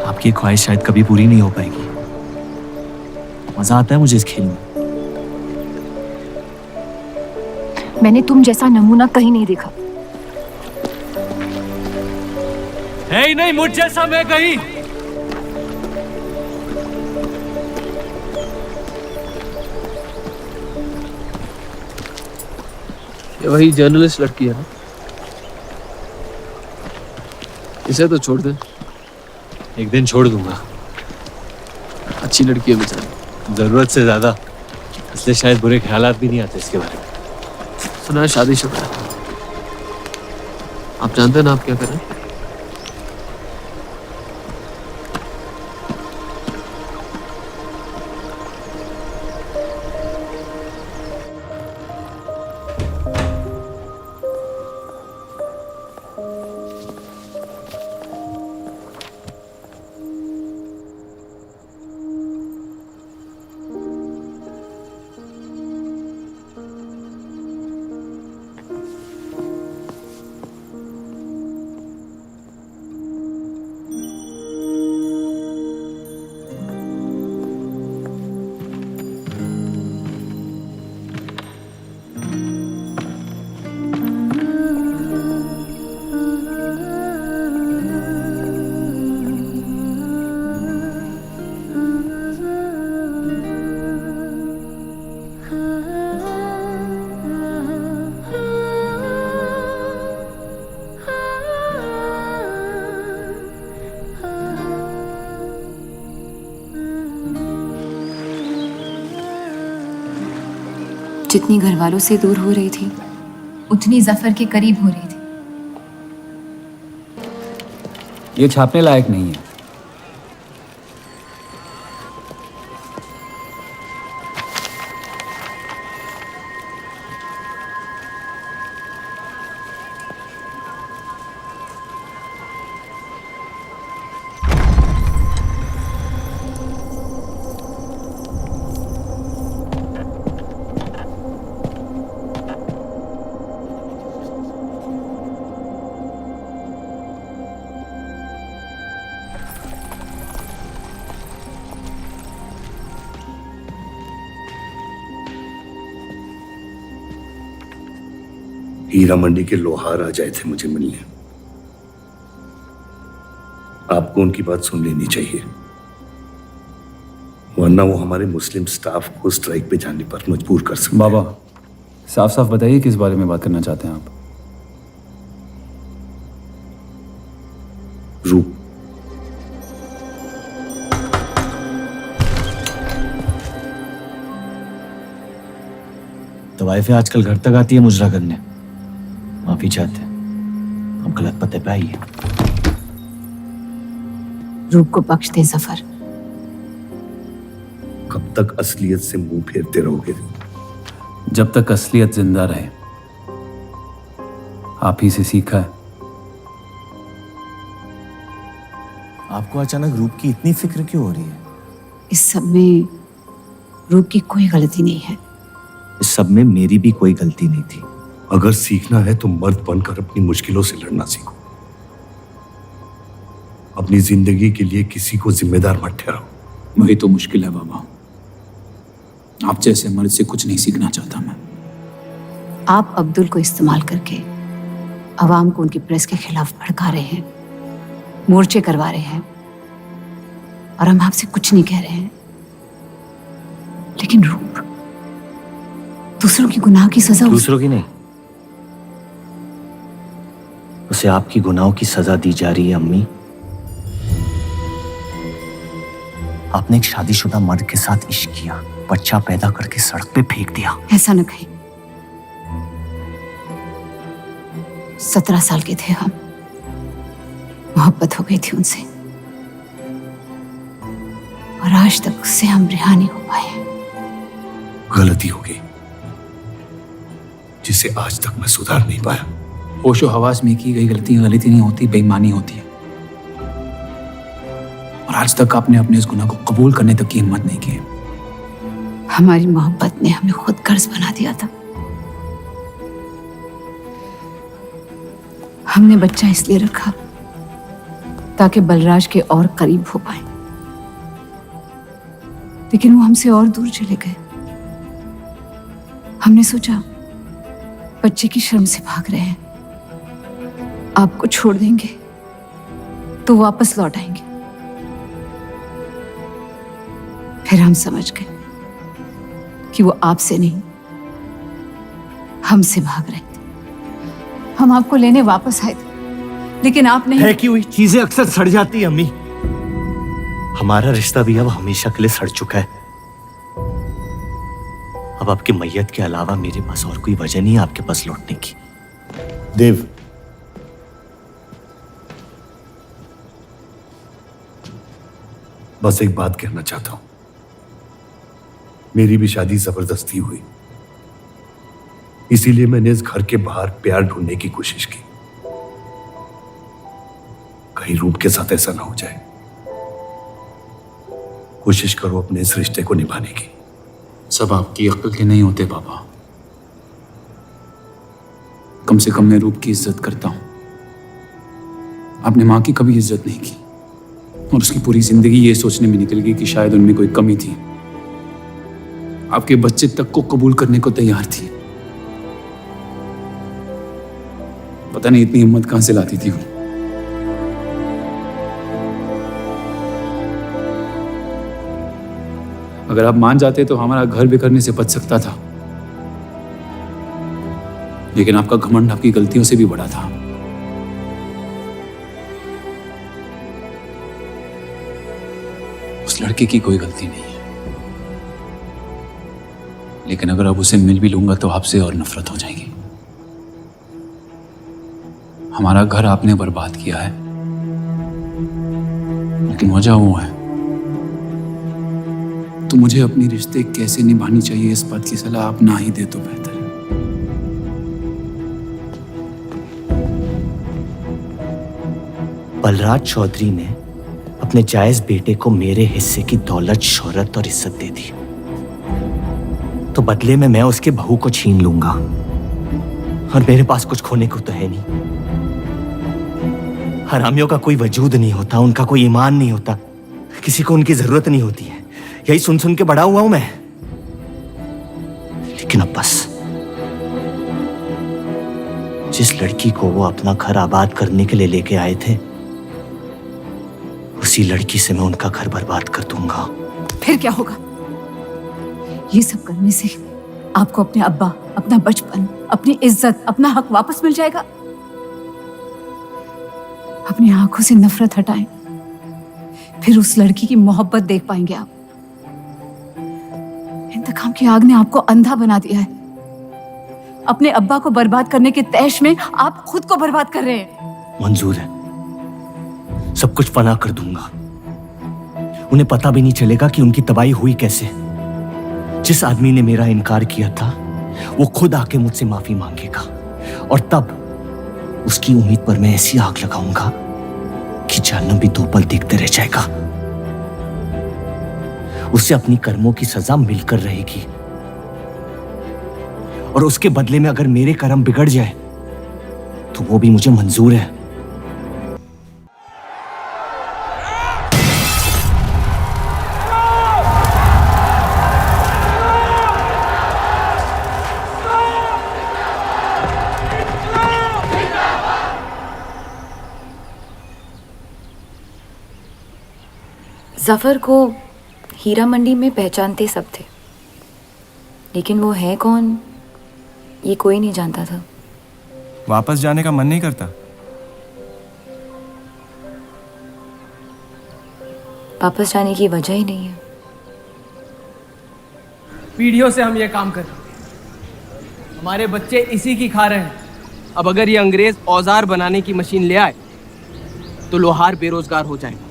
आपकी ख्वाहिश शायद कभी पूरी नहीं हो पाएगी। मजा आता है मुझे इस खेल में। मैंने तुम जैसा नमूना कहीं नहीं देखा। है ही नहीं मुझ जैसा मैं कहीं। ये वही जर्नलिस्ट लड़की है ना? इसे तो छोड़ दे। एक दिन छोड़ दूंगा। अच्छी लड़की है बेचारी। जरूरत से ज्यादा, इसलिए शायद बुरे ख्यालात भी नहीं आते इसके बारे में। सुना है शादीशुदा है। आप जानते हैं ना आप क्या करें? जितनी घर वालों से दूर हो रही थी, उतनी जफर के करीब हो रही थी। ये छापने लायक नहीं है। हीरा मंडी के लोहार आ जाए थे मुझे मिलने। आपको उनकी बात सुन लेनी चाहिए, वरना वो हमारे मुस्लिम स्टाफ को स्ट्राइक पे जाने पर मजबूर कर सकते। बाबा, साफ साफ बताइए किस बारे में बात करना चाहते हैं आप? रूप। तवाइफें आजकल घर तक आती है मुजरा करने। माफी चाहते हैं, हम गलत पते पे आई है। रूप को बख्श दे जफर। कब तक असलियत से मुंह फेरते रहोगे? जब तक असलियत जिंदा रहे। आप ही से सीखा है। आपको अचानक रूप की इतनी फिक्र क्यों हो रही है? इस सब में रूप की कोई गलती नहीं है। इस सब में मेरी भी कोई गलती नहीं थी। अगर सीखना है तो मर्द बनकर अपनी मुश्किलों से लड़ना सीखो। अपनी जिंदगी के लिए किसी को जिम्मेदार मत ठहराओ। वही तो मुश्किल है बाबा। आप जैसे मर्द से कुछ नहीं सीखना चाहता मैं। आप अब्दुल को इस्तेमाल करके अवाम को उनकी प्रेस के खिलाफ भड़का रहे हैं, मोर्चे करवा रहे हैं, और हम आपसे कुछ नहीं कह रहे हैं। लेकिन रूप, दूसरों की गुनाह की सजा दूसरों की नहीं, उसे आपकी गुनाहों की सजा दी जा रही है अम्मी। आपने एक शादीशुदा मर्द के साथ इश्क किया, बच्चा पैदा करके सड़क पे फेंक दिया। ऐसा न कहीं। 17 साल के थे हम, मोहब्बत हो गई थी उनसे, और आज तक उससे हम रिहा नहीं हो पाए। गलती होगी जिसे आज तक मैं सुधार नहीं पाया। होशो हवास में की गई गलती नहीं होती, बेईमानी होती है। और आज तक आपने अपने इस गुनाह को कबूल करने तक की हिम्मत नहीं की। हमारी मोहब्बत ने हमें खुद कर्ज बना दिया था। हमने बच्चा इसलिए रखा ताकि बलराज के और करीब हो पाए, लेकिन वो हमसे और दूर चले गए। हमने सोचा बच्चे की शर्म से भाग रहे हैं, आपको छोड़ देंगे तो वापस लौट आएंगे। फिर हम समझ गए कि वो आपसे नहीं हमसे भाग रहे थे। हम आपको लेने वापस आए थे, लेकिन आप नहीं। फेंकी हुई चीजें अक्सर सड़ जाती है अम्मी। हमारा रिश्ता भी अब हमेशा के लिए सड़ चुका है। अब आपकी मैयत के अलावा मेरे पास और कोई वजह नहीं है आपके पास लौटने की। देव, बस एक बात कहना चाहता हूं। मेरी भी शादी जबरदस्ती हुई, इसीलिए मैंने इस घर के बाहर प्यार ढूंढने की कोशिश की। कहीं रूप के साथ ऐसा ना हो जाए। कोशिश करो अपने इस रिश्ते को निभाने की। सब आपकी अक्ल के नहीं होते पापा। कम से कम मैं रूप की इज्जत करता हूं। आपने मां की कभी इज्जत नहीं की, और उसकी पूरी जिंदगी ये सोचने में निकल गई कि शायद उनमें कोई कमी थी। आपके बच्चे तक को कबूल करने को तैयार थी। पता नहीं इतनी हिम्मत कहां से लाती थी वो। अगर आप मान जाते तो हमारा घर बिखरने से बच सकता था, लेकिन आपका घमंड आपकी गलतियों से भी बड़ा था। उस लड़के की कोई गलती नहीं है, लेकिन अगर अब उसे मिल भी लूंगा तो आपसे और नफरत हो जाएगी। हमारा घर आपने बर्बाद किया है, लेकिन वजह वो है। तो मुझे अपनी रिश्ते कैसे निभानी चाहिए इस बात की सलाह आप ना ही दे तो बेहतर है। बलराज चौधरी ने अपने जायज बेटे को मेरे हिस्से की दौलत, शोहरत और इज्जत दे दी, तो बदले में मैं उसके बहू को छीन लूंगा। और मेरे पास कुछ खोने को तो है नहीं। हरामियों का कोई वजूद नहीं होता, उनका कोई ईमान नहीं होता, किसी को उनकी जरूरत नहीं होती है। यही सुन सुन के बड़ा हुआ हूं मैं। लेकिन अब बस, जिस लड़की को वो अपना घर आबाद करने के लिए लेके आए थे, उसी लड़की से मैं उनका घर बर्बाद कर दूंगा। फिर क्या होगा? ये सब करने से आपको अपने अब्बा, अपना बचपन, अपनी इज्जत, अपना हक वापस मिल जाएगा। अपनी आंखों से नफरत हटाएं, फिर उस लड़की की मोहब्बत देख पाएंगे आप। इंतकाम की आग ने आपको अंधा बना दिया है। अपने अब्बा को बर्बाद करने के तैश में आप खुद को बर्बाद कर रहे हैं। मंजूर है, सब कुछ फना कर दूंगा। उन्हें पता भी नहीं चलेगा कि उनकी तबाही हुई कैसे। जिस आदमी ने मेरा इनकार किया था, वो खुद आके मुझसे माफी मांगेगा, और तब उसकी उम्मीद पर मैं ऐसी आग लगाऊंगा कि जहन्नम भी 2 पल देखते रह जाएगा। उसे अपनी कर्मों की सजा मिलकर रहेगी, और उसके बदले में अगर मेरे कर्म बिगड़ जाए तो वो भी मुझे मंजूर है। जफर को हीरा मंडी में पहचानते सब थे, लेकिन वो है कौन ये कोई नहीं जानता था। वापस जाने का मन नहीं करता? वापस जाने की वजह ही नहीं है। पीढ़ियों से हम ये काम कर रहे हैं, हमारे बच्चे इसी की खा रहे हैं। अब अगर ये अंग्रेज औजार बनाने की मशीन ले आए तो लोहार बेरोजगार हो जाएगा।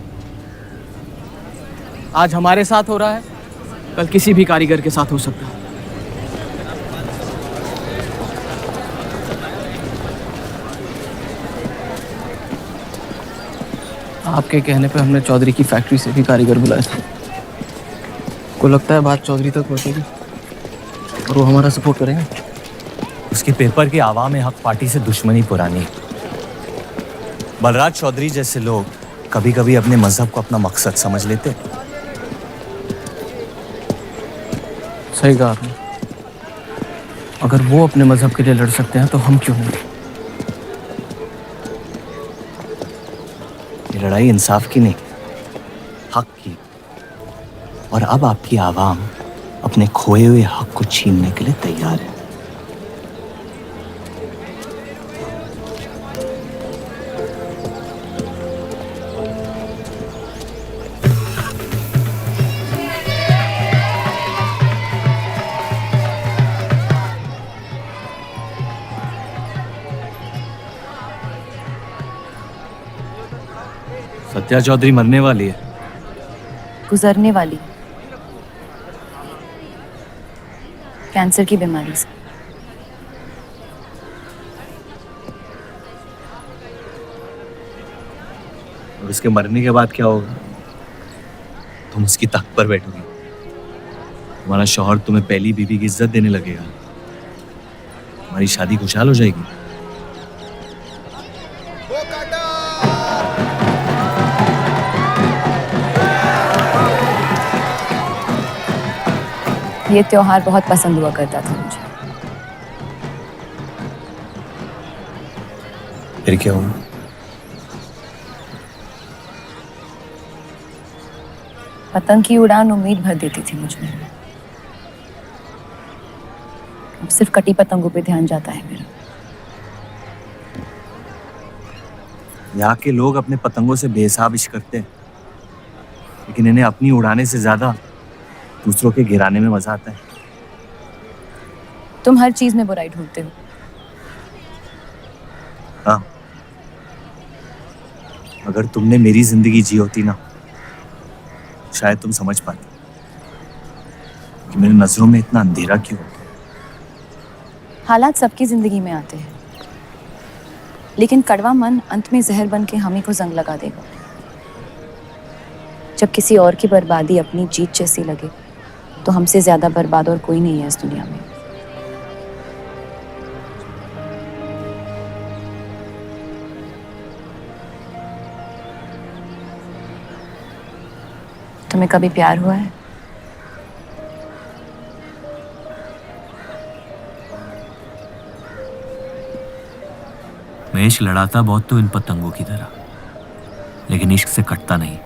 आज हमारे साथ हो रहा है, कल किसी भी कारीगर के साथ हो सकता है। आपके कहने पे हमने चौधरी की फैक्ट्री से भी कारीगर बुलाए थे। को लगता है बात चौधरी तक पहुंचेगी और वो हमारा सपोर्ट करेंगे। उसके पेपर की आवाम हक पार्टी से दुश्मनी पुरानी। बलराज चौधरी जैसे लोग कभी कभी अपने मजहब को अपना मकसद समझ लेते। सही कहा आपने। अगर वो अपने मजहब के लिए लड़ सकते हैं तो हम क्यों नहीं? ये लड़ाई इंसाफ की नहीं, हक की। और अब आपकी आवाम अपने खोए हुए हक को छीनने के लिए तैयार है। सत्या चौधरी मरने वाली है। गुजरने वाली, कैंसर की बीमारी से। और उसके मरने के बाद क्या होगा? तुम उसकी तख्त पर बैठोगी, तुम्हारा शौहर तुम्हें पहली बीवी की इज्जत देने लगेगा, तुम्हारी शादी खुशहाल हो जाएगी। ये त्योहार बहुत पसंद हुआ करता था मुझे। फिर क्या हुआ? पतंग की उड़ान उम्मीद भर देती थी मुझ में। अब सिर्फ कटी पतंगों पे ध्यान जाता है मेरा। यहाँ के लोग अपने पतंगों से बेहिसाब इश्क करते हैं, लेकिन इन्हें अपनी उड़ाने से ज्यादा दूसरों के गिराने में मजा आता है। तुम हर चीज में बुराई ढूंढते हो। हाँ, अगर तुमने मेरी जिंदगी जी होती ना, शायद तुम समझ पाते कि मेरी नजरों में इतना अंधेरा क्यों। हालात सबकी जिंदगी में आते हैं, लेकिन कड़वा मन अंत में जहर बन के हम ही को जंग लगा देगा। जब किसी और की बर्बादी अपनी जीत जैसी लगे तो हमसे ज्यादा बर्बाद और कोई नहीं है इस दुनिया में। तुम्हें कभी प्यार हुआ है? मैं इश्क लड़ाता बहुत तो इन पतंगों की तरह, लेकिन इश्क से कटता नहीं।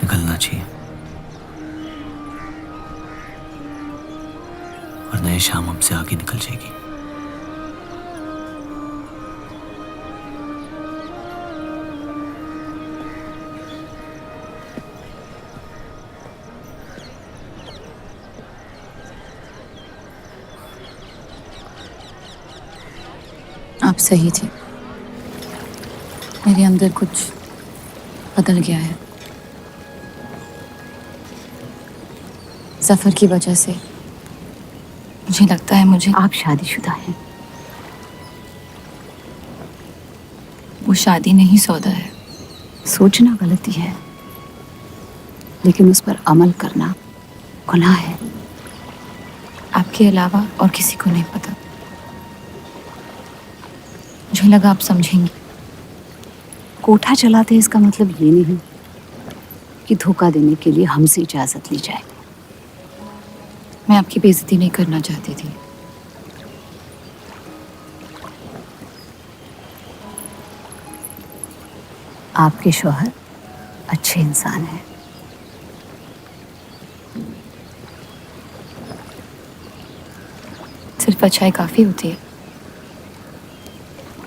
निकलना चाहिए, वरना ये शाम हमसे आगे निकल जाएगी। आप सही थी, मेरे अंदर कुछ बदल गया है। सफर की वजह से मुझे लगता है मुझे आप शादीशुदा हैं। वो शादी नहीं सौदा है। सोचना गलती है, लेकिन उस पर अमल करना गुनाह है। आपके अलावा और किसी को नहीं पता। मुझे लगा आप समझेंगी। कोठा चलाते इसका मतलब ये नहीं कि धोखा देने के लिए हमसे इजाजत ली जाए। मैं आपकी बेइज्जती नहीं करना चाहती थी। आपके शौहर अच्छे इंसान हैं। सिर्फ अच्छाई काफी होती है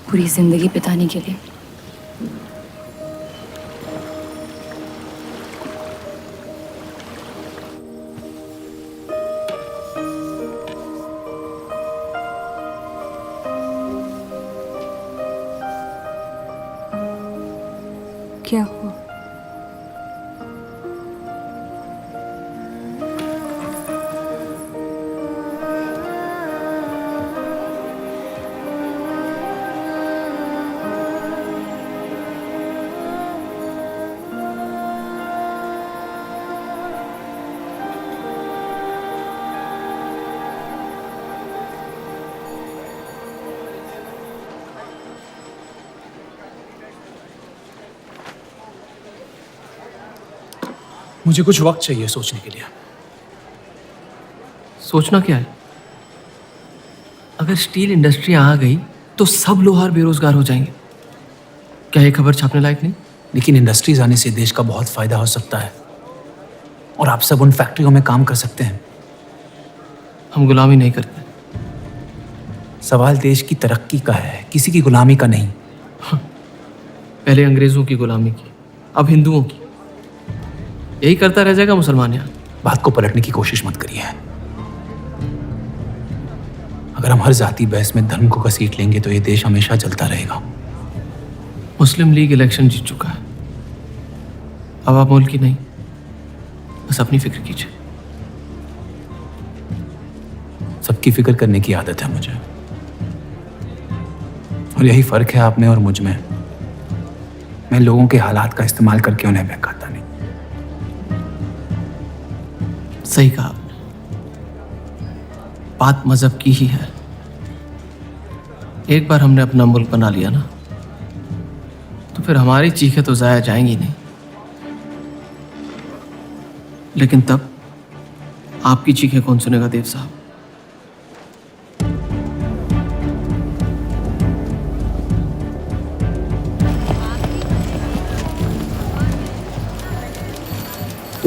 पूरी जिंदगी बिताने के लिए। क्या हुआ? मुझे कुछ वक्त चाहिए सोचने के लिए। सोचना क्या है? अगर स्टील इंडस्ट्री आ गई तो सब लोहार बेरोजगार हो जाएंगे। क्या ये खबर छापने लायक नहीं? लेकिन इंडस्ट्रीज आने से देश का बहुत फायदा हो सकता है और आप सब उन फैक्ट्रियों में काम कर सकते हैं। हम गुलामी नहीं करते। सवाल देश की तरक्की का है, किसी की गुलामी का नहीं। पहले अंग्रेजों की गुलामी की, अब हिंदुओं की। यही करता रह जाएगा मुसलमान यहाँ। बात को पलटने की कोशिश मत करिए। अगर हम हर जाति बहस में धर्म को घसीट लेंगे तो ये देश हमेशा चलता रहेगा। मुस्लिम लीग इलेक्शन जीत चुका है। अब आप मुल्क की नहीं, बस अपनी फिक्र कीजिए। सबकी फिक्र करने की आदत है मुझे, और यही फर्क है आप में और मुझ में। मैं लोगों के हालात का इस्तेमाल करके उन्हें बहकाता नहीं। सही कहा आपने। बात मजहब की ही है। एक बार हमने अपना मुल्क बना लिया ना, तो फिर हमारी चीखें तो जाया जाएंगी नहीं। लेकिन तब आपकी चीखें कौन सुनेगा देव साहब?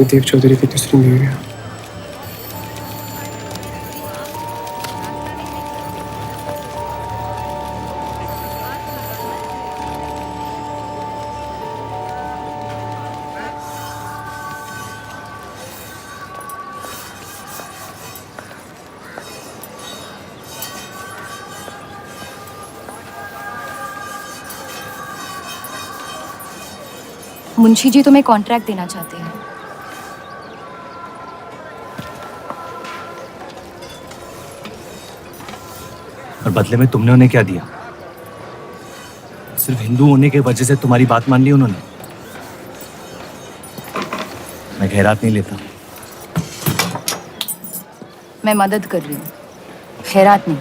देव चौधरी की दूसरी बीवी है। मुंशी जी तुम्हें कॉन्ट्रैक्ट देना चाहते हैं। और बदले में तुमने उन्हें क्या दिया? सिर्फ हिंदू होने के वजह से तुम्हारी बात मान ली उन्होंने? मैं खैरात नहीं लेता। मैं मदद कर रही हूँ, खैरात नहीं।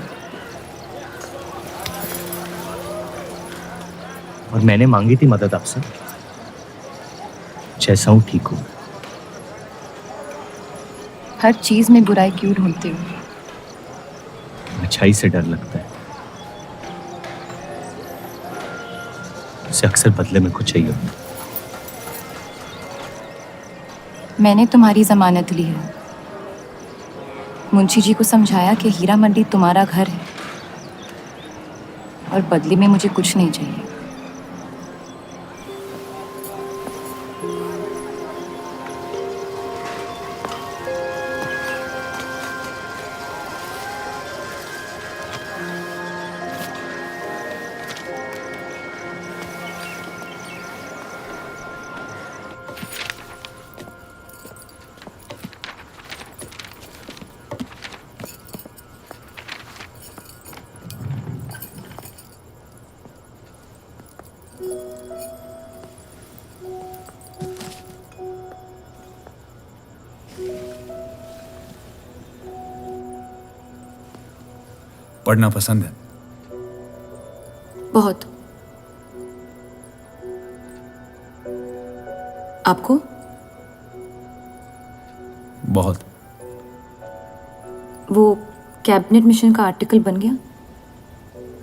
और मैंने मांगी थी मदद आपसे। जैसा हूं ठीक हूं। हर चीज में बुराई क्यों ढूंढते हो? अच्छाई से डर लगता है। उसे अक्सर बदले में कुछ चाहिए होता। मैंने तुम्हारी जमानत ली है। मुंशी जी को समझाया कि हीरा मंडी तुम्हारा घर है और बदले में मुझे कुछ नहीं चाहिए। पढ़ना पसंद है? बहुत। आपको? बहुत। वो कैबिनेट मिशन का आर्टिकल बन गया?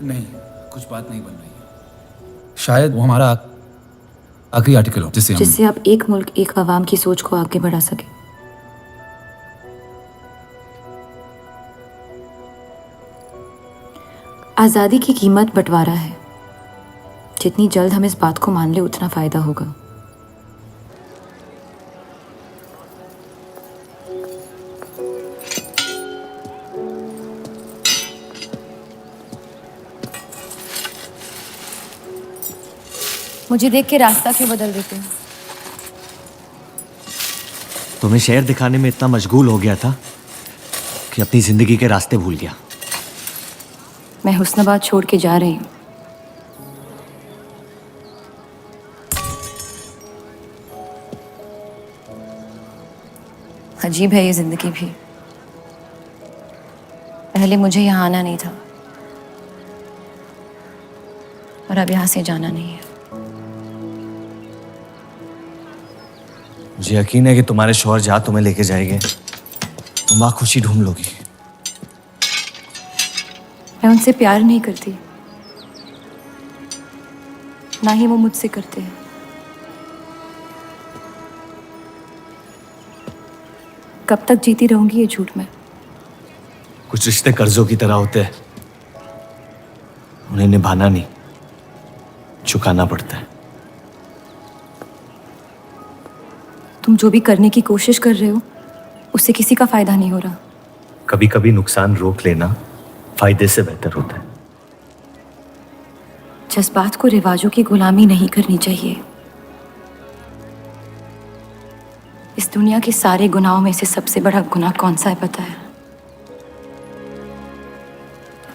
नहीं, कुछ बात नहीं बन रही है। शायद वो हमारा आखिरी आर्टिकल हो जिससे आप एक मुल्क एक आवाम की सोच को आगे बढ़ा सके। आज़ादी की कीमत बंटवारा है। जितनी जल्द हम इस बात को मान ले उतना फायदा होगा। मुझे देख के रास्ता क्यों बदल देते हो? तुम्हें शहर दिखाने में इतना मशगूल हो गया था कि अपनी जिंदगी के रास्ते भूल गया। मैं हुस्नाबाद छोड़ के जा रही हूँ। अजीब है ये जिंदगी भी। पहले मुझे यहाँ आना नहीं था और अब यहाँ से जाना नहीं है। मुझे यकीन है कि तुम्हारे शौहर जहाँ तुम्हें लेके जाएंगे तुम वहाँ खुशी ढूंढ लोगी। मैं उनसे प्यार नहीं करती, ना ही वो मुझसे करते हैं। कब तक जीती रहूंगी ये झूठ में? कुछ रिश्ते कर्जों की तरह होते हैं, उन्हें निभाना नहीं, चुकाना पड़ता है। तुम जो भी करने की कोशिश कर रहे हो उससे किसी का फायदा नहीं हो रहा। कभी कभी नुकसान रोक लेना फायदे से बेहतर होता है। जज्बात को रिवाजों की गुलामी नहीं करनी चाहिए। इस दुनिया के सारे गुनाहों में से सबसे बड़ा गुनाह कौन सा है पता है?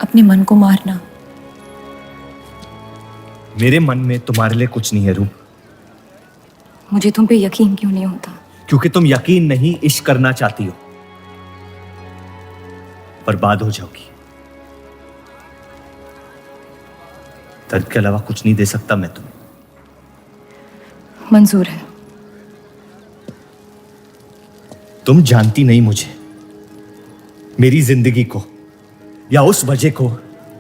अपने मन को मारना। मेरे मन में तुम्हारे लिए कुछ नहीं है रूप। मुझे तुम पे यकीन क्यों नहीं होता? क्योंकि तुम यकीन नहीं इश्क करना चाहती हो। बर्बाद हो जाओगी। दर्द के अलावा कुछ नहीं दे सकता मैं तुम्हें। मंजूर है। तुम जानती नहीं मुझे, मेरी जिंदगी को, या उस वजह को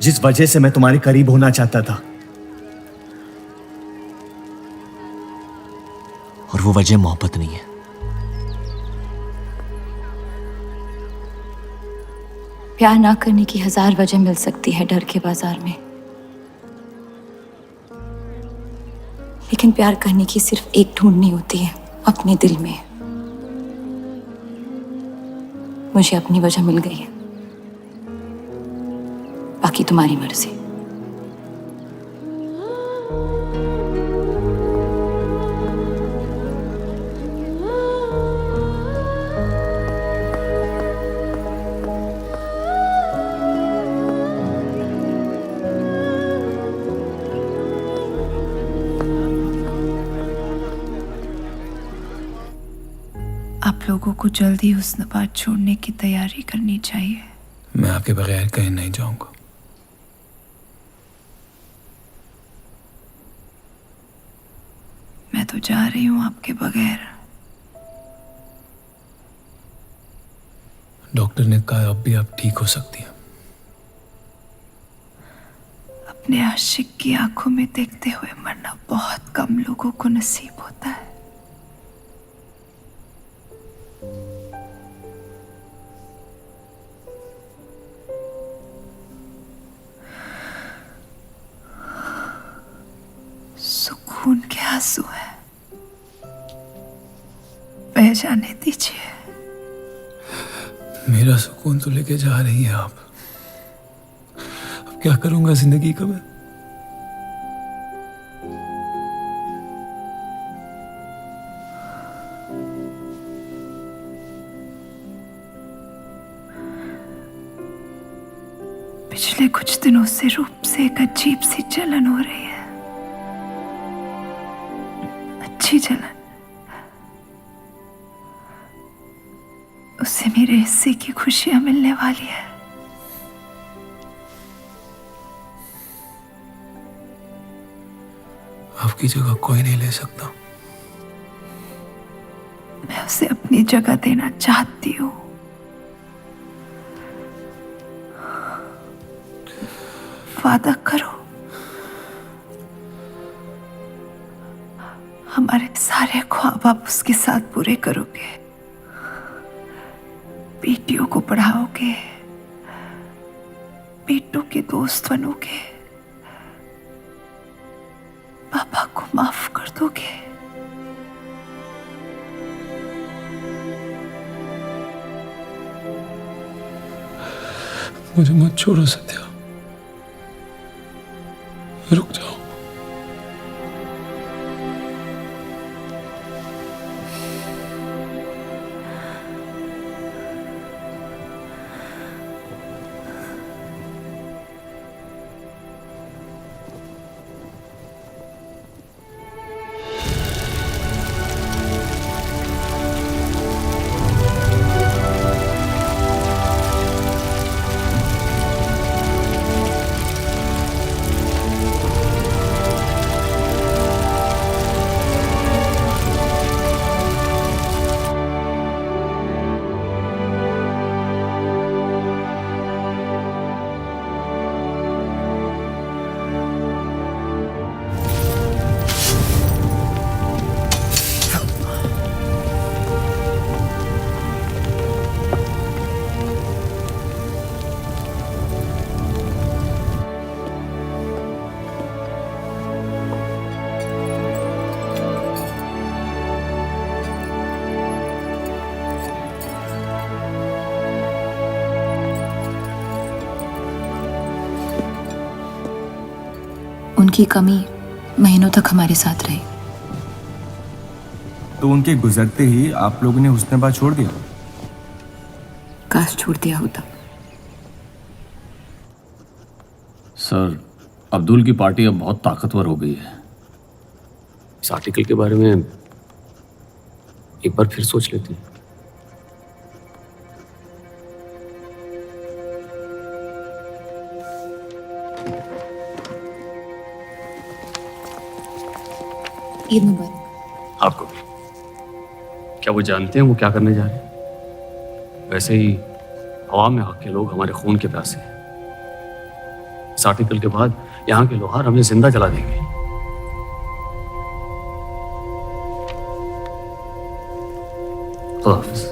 जिस वजह से मैं तुम्हारे करीब होना चाहता था। और वो वजह मोहब्बत नहीं है। प्यार ना करने की 1000 वजह मिल सकती है डर के बाजार में, लेकिन प्यार करने की सिर्फ एक ढूंढनी होती है, अपने दिल में। मुझे अपनी वजह मिल गई है, बाकी तुम्हारी मर्जी। आप लोगों को जल्दी हुस्नाबाद छोड़ने की तैयारी करनी चाहिए। मैं आपके बगैर कहीं नहीं जाऊंगा। मैं तो जा रही हूँ आपके बगैर। डॉक्टर ने कहा अब भी आप ठीक हो सकती हैं। अपने आशिक की आंखों में देखते हुए मरना बहुत कम लोगों को नसीब होता है। सुकून के आंसू है, बह जाने दीजिए। मेरा सुकून तो लेके जा रही हैं आप। अब क्या करूंगा जिंदगी का मैं? पिछले कुछ दिनों से रूप से एक अजीब सी जलन हो रही है, अच्छी जलन। उसे मेरे हिस्से की खुशियां मिलने वाली है। आपकी जगह कोई नहीं ले सकता। मैं उसे अपनी जगह देना चाहती हूँ। वादा करो, हमारे सारे ख्वाब आप उसके साथ पूरे करोगे, बेटियों को पढ़ाओगे, बेटों के दोस्त बनोगे, पापा को माफ कर दोगे। मुझे मत छोड़ो सत्या, रुक जाओ। उनकी कमी महीनों तक हमारे साथ रही। तो उनके गुजरते ही आप लोगों ने हुस्न-ए-बात छोड़ दिया? काश छोड़ दिया होता। सर, अब्दुल की पार्टी अब बहुत ताकतवर हो गई है। इस आर्टिकल के बारे में एक बार फिर सोच लेती हैं। ईद मुबारक। आपको भी। क्या वो जानते हैं वो क्या करने जा रहे हैं? वैसे ही अवाम में हक के लोग हमारे खून के प्यासे हैं। इस आर्टिकल के बाद यहाँ के लोहार हमें जिंदा जला देंगे। खुदा हाफिज।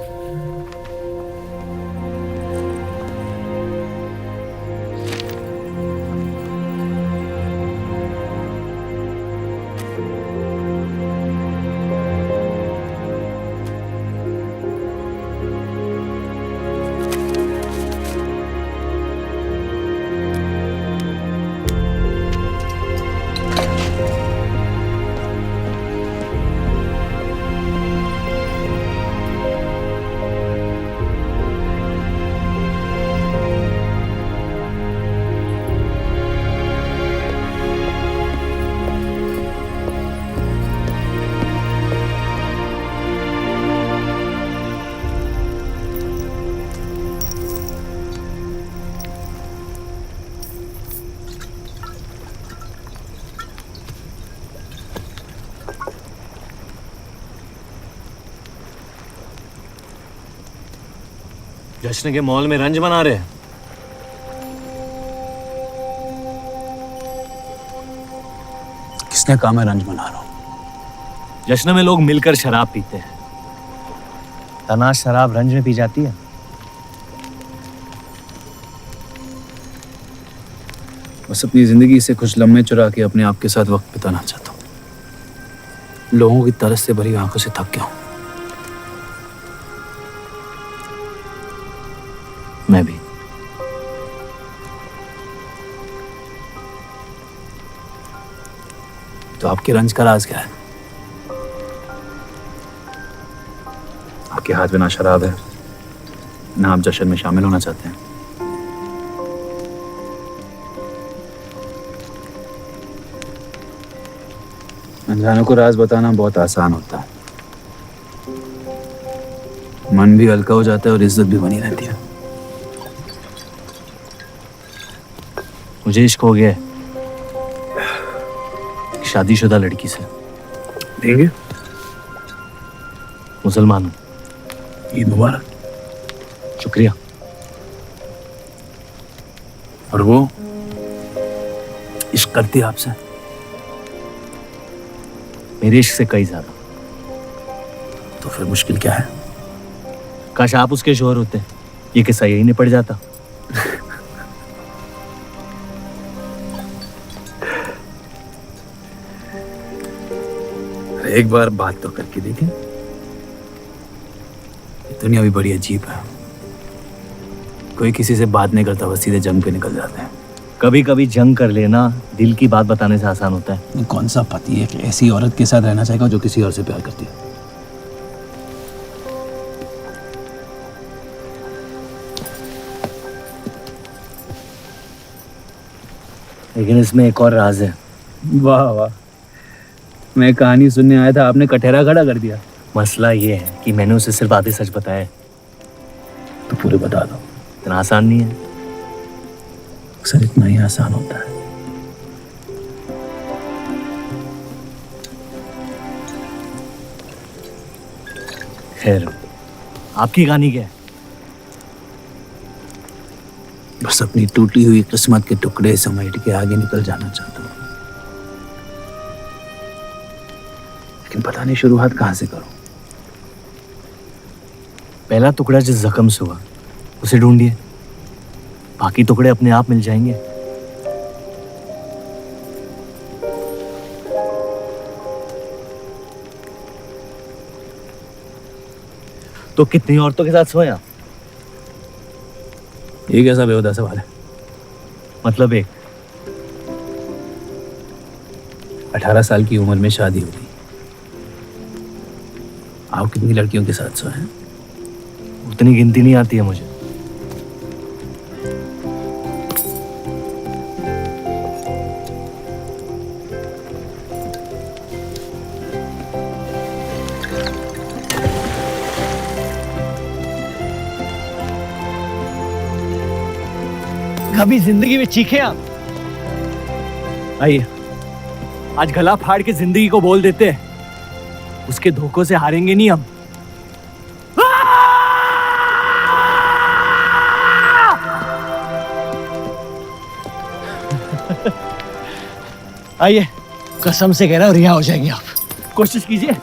जश्न के मॉल में रंज मना रहे हैं। किसने कहा मैं रंज मना रहा हूं? जश्न में लोग मिलकर शराब पीते हैं। तनाश शराब रंज में पी जाती है। बस अपनी जिंदगी से कुछ लम्हे चुरा के अपने आप के साथ वक्त बिताना चाहता हूं। लोगों की तरस से भरी आंखों से थक गया हूं। मैं भी। तो आपके रंज का राज क्या है? आपके हाथ में ना शराब है, ना आप जश्न में शामिल होना चाहते हैं। अनजानों को राज बताना बहुत आसान होता है। मन भी हल्का हो जाता है और इज्जत भी बनी रहती है। मुझे इश्क हो गया शादीशुदा लड़की से। देंगे? मुसलमान हूँ। ईद मुबारक। शुक्रिया। और वो इश्क करती है आपसे? मेरे इश्क से कई ज्यादा। तो फिर मुश्किल क्या है? काश आप उसके शोहर होते, ये किस्सा यही निपट जाता। एक बार बात तो करके देखें। दुनिया भी बड़ी अजीब है, कोई किसी से बात नहीं करता, बस सीधे जंग पे निकल जाते हैं। कभी कभी जंग कर लेना दिल की बात बताने से आसान होता है। कौन सा पति है कि ऐसी औरत के साथ रहना चाहेगा जो किसी और से प्यार करती है? लेकिन इसमें एक और राज है। वाह वाह, मैं कहानी सुनने आया था, आपने कटहरा खड़ा कर दिया। मसला ये है कि मैंने उसे सिर्फ आधे सच बताया। तो पूरे बता दो। इतना आसान नहीं है। अक्सर इतना ही आसान होता है। खैर, आपकी कहानी क्या है? बस अपनी टूटी हुई किस्मत के टुकड़े समेट के आगे निकल जाना चाहता हूँ, लेकिन पता नहीं शुरुआत कहाँ से करूं। पहला टुकड़ा जिस जख्म से हुआ उसे ढूंढिए, बाकी टुकड़े अपने आप मिल जाएंगे। तो कितनी औरतों के साथ सोए आप? ये कैसा बेहुदा सवाल है? मतलब एक 18 साल की उम्र में शादी होगी, आप कितनी लड़कियों के साथ सोए हैं? उतनी गिनती नहीं आती है मुझे। कभी जिंदगी में चीखे आप? आइए, आज गला फाड़ के जिंदगी को बोल देते हैं, उसके धोखों से हारेंगे नहीं हम। आइए, कसम से कह रहा हूं रिहा हो जाएंगे आप। कोशिश कीजिए।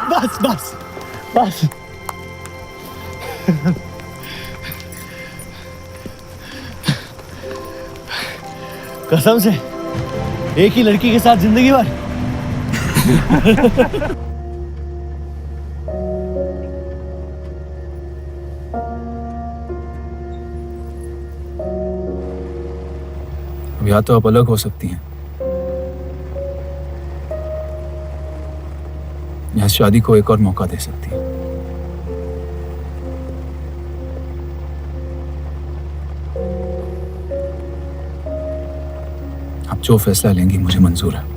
बस बस बस। कसम से एक ही लड़की के साथ जिंदगी भर। अब या तो आप अलग हो सकती हैं, या शादी को एक और मौका दे सकती हैं। आप जो फैसला लेंगी मुझे मंजूर है।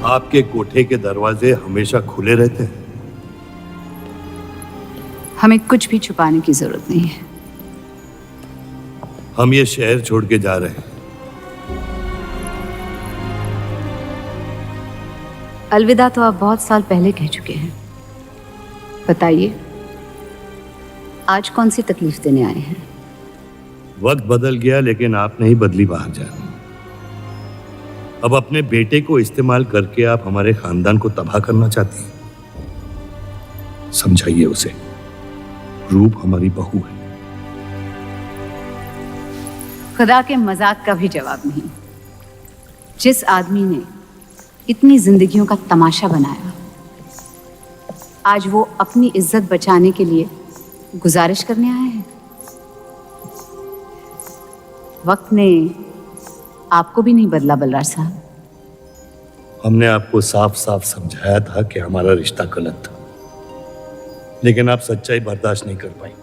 आपके कोठे के दरवाजे हमेशा खुले रहते हैं? हमें कुछ भी छुपाने की जरूरत नहीं है। हम ये शहर छोड़ के जा रहे हैं। अलविदा तो आप बहुत साल पहले कह चुके हैं। बताइए, आज कौन सी तकलीफ देने आए हैं? वक्त बदल गया, लेकिन आप नहीं बदली बाहर जान। अब अपने बेटे को इस्तेमाल करके आप हमारे खानदान को तबाह करना चाहती हैं। समझाइए उसे, रूप हमारी बहू है। खुदा के मजाक का भी जवाब नहीं। जिस आदमी ने इतनी जिंदगियों का तमाशा बनाया, आज वो अपनी इज्जत बचाने के लिए गुजारिश करने आए हैं। वक्त ने आपको भी नहीं बदला बलराज साहब। हमने आपको साफ साफ समझाया था कि हमारा रिश्ता गलत था, लेकिन आप सच्चाई बर्दाश्त नहीं कर पाई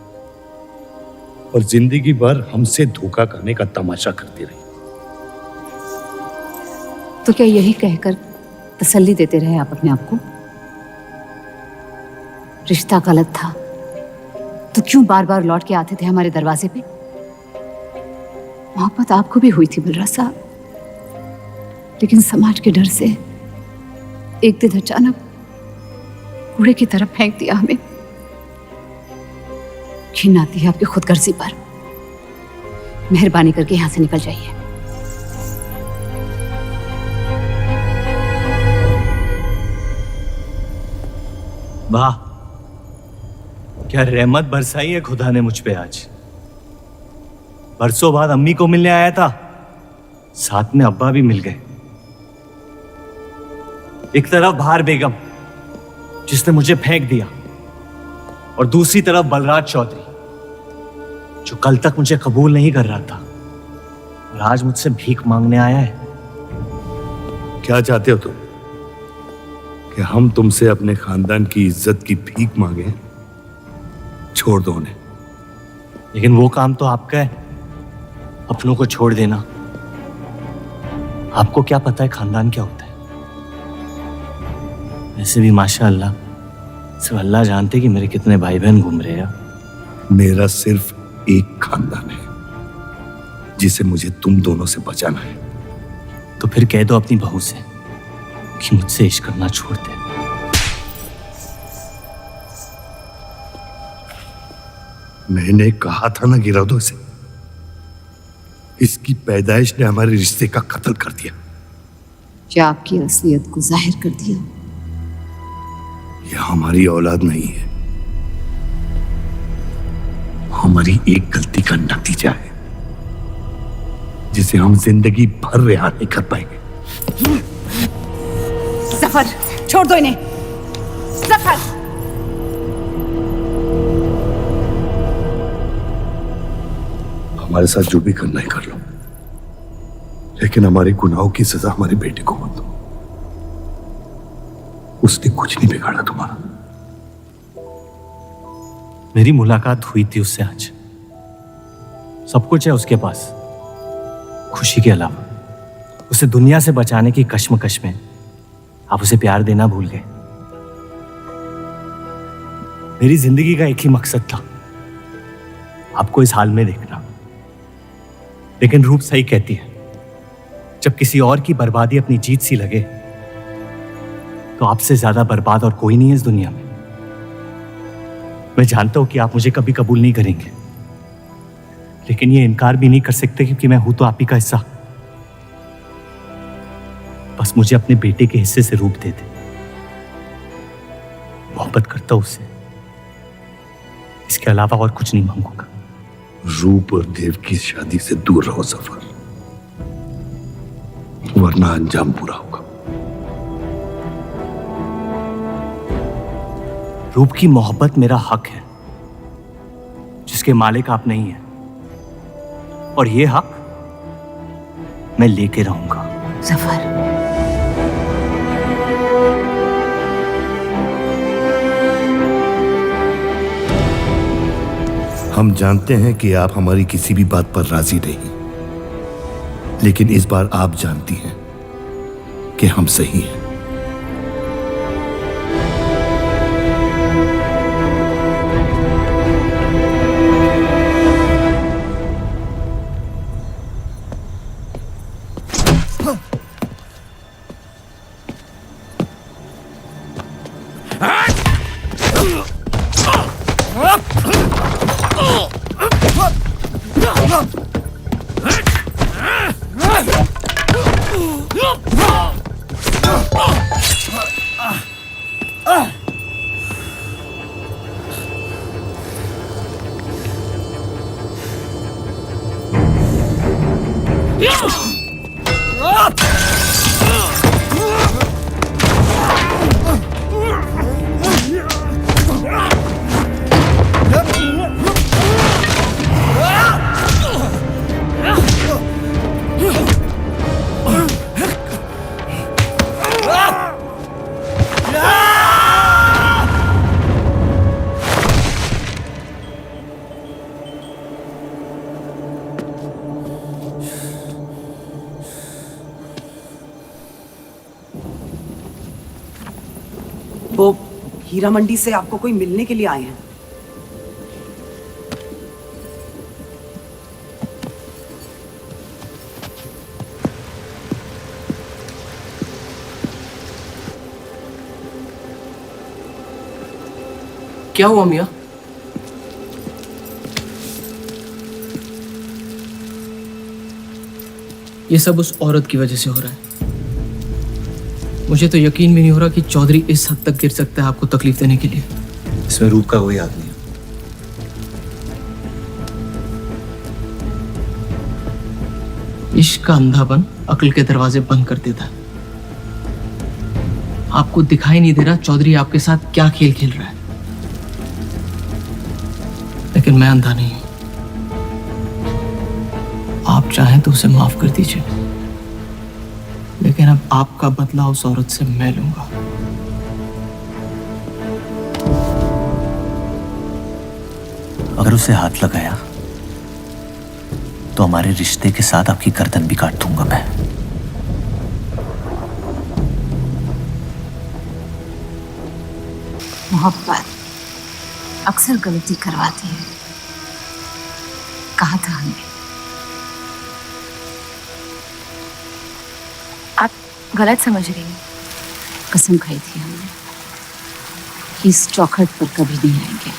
और जिंदगी भर हमसे धोखा करने का तमाशा करती रही। तो क्या यही कहकर तसल्ली देते रहे आप अपने आप को? रिश्ता गलत था तो क्यों बार बार लौट के आते थे हमारे दरवाजे पे? मोहब्बत आपको भी हुई थी बलराज साहब, लेकिन समाज के डर से एक दिन अचानक कूड़े की तरफ फेंक दिया हमें। घिन आती है आपकी खुदगर्जी पर। मेहरबानी करके यहां से निकल जाइए। वाह, क्या रहमत बरसाई है खुदा ने मुझ पे आज। बरसों बाद अम्मी को मिलने आया था, साथ में अब्बा भी मिल गए। एक तरफ बहार बेगम जिसने मुझे फेंक दिया और दूसरी तरफ बलराज चौधरी जो कल तक मुझे कबूल नहीं कर रहा था और आज मुझसे भीख मांगने आया है। क्या चाहते हो तुम? कि हम तुमसे अपने खानदान की इज्जत की भीख मांगे? छोड़ दो उन्हें। लेकिन वो काम तो आपका है, अपनों को छोड़ देना। आपको क्या पता है खानदान क्या होता है? वैसे भी माशाअल्लाह सिर्फ अल्लाह जानते कि मेरे कितने भाई बहन घूम रहे हैं। मेरा सिर्फ एक खानदान है जिसे मुझे तुम दोनों से बचाना है। तो फिर कह दो अपनी बहू से कि मुझसे इश्क करना छोड़ दे। मैंने कहा था ना, गिरा दो इसे। इसकी पैदाइश ने हमारे रिश्ते का कत्ल कर दिया। क्या आपकी असलियत को जाहिर कर दिया? यह हमारी औलाद नहीं है, हमारी एक गलती का नतीजा है जिसे हम जिंदगी भर रिहा नहीं कर पाएंगे। जफर, छोड़ दो इन्हें। जफर, हमारे साथ जो भी करना है कर लो, लेकिन हमारे गुनाहों की सजा हमारे बेटे को मत दो। उसने कुछ नहीं बिगाड़ा तुम्हारा। मेरी मुलाकात हुई थी उससे आज। सब कुछ है उसके पास, खुशी के अलावा। उसे दुनिया से बचाने की कश्मकश में आप उसे प्यार देना भूल गए। मेरी जिंदगी का एक ही मकसद था, आपको इस हाल में देखना। लेकिन रूप सही कहती है, जब किसी और की बर्बादी अपनी जीत सी लगे तो आपसे ज्यादा बर्बाद और कोई नहीं है इस दुनिया में। मैं जानता हूं कि आप मुझे कभी कबूल नहीं करेंगे, लेकिन ये इनकार भी नहीं कर सकते क्योंकि मैं हूं तो आप ही का हिस्सा। बस मुझे अपने बेटे के हिस्से से रूप दे दे। मोहब्बत करता हूं उससे, इसके अलावा और कुछ नहीं मांगूंगा। रूप और देव की शादी से दूर रहो सफर, वरना अंजाम बुरा होगा। रूप की मोहब्बत मेरा हक है जिसके मालिक आप नहीं हैं, और ये हक मैं लेके रहूंगा। जफर, हम जानते हैं कि आप हमारी किसी भी बात पर राजी नहीं, लेकिन इस बार आप जानती हैं कि हम सही हैं। वो हीरा मंडी से आपको कोई मिलने के लिए आए हैं। क्या हुआ मियाँ? ये सब उस औरत की वजह से हो रहा है। मुझे तो यकीन भी नहीं हो रहा कि चौधरी इस हद तक गिर सकता है आपको तकलीफ देने के लिए। इसमें रूप का कोई हाथ नहीं है। इश्क का अंधापन अक्ल के दरवाजे बंद कर देता है। आपको दिखाई नहीं दे रहा चौधरी आपके साथ क्या खेल खेल रहा है, लेकिन मैं अंधा नहीं हूं। आप चाहें तो उसे माफ कर दीजिए, लेकिन अब आपका बदला उस औरत से मैं लूंगा। अगर उसे हाथ लगाया तो हमारे रिश्ते के साथ आपकी गर्दन भी काट दूंगा मैं। मोहब्बत अक्सर गलती करवाती है, कहा था हमने। आप गलत समझ रही हैं। कसम खाई थी हमने कि इस चौखट पर कभी नहीं आएंगे,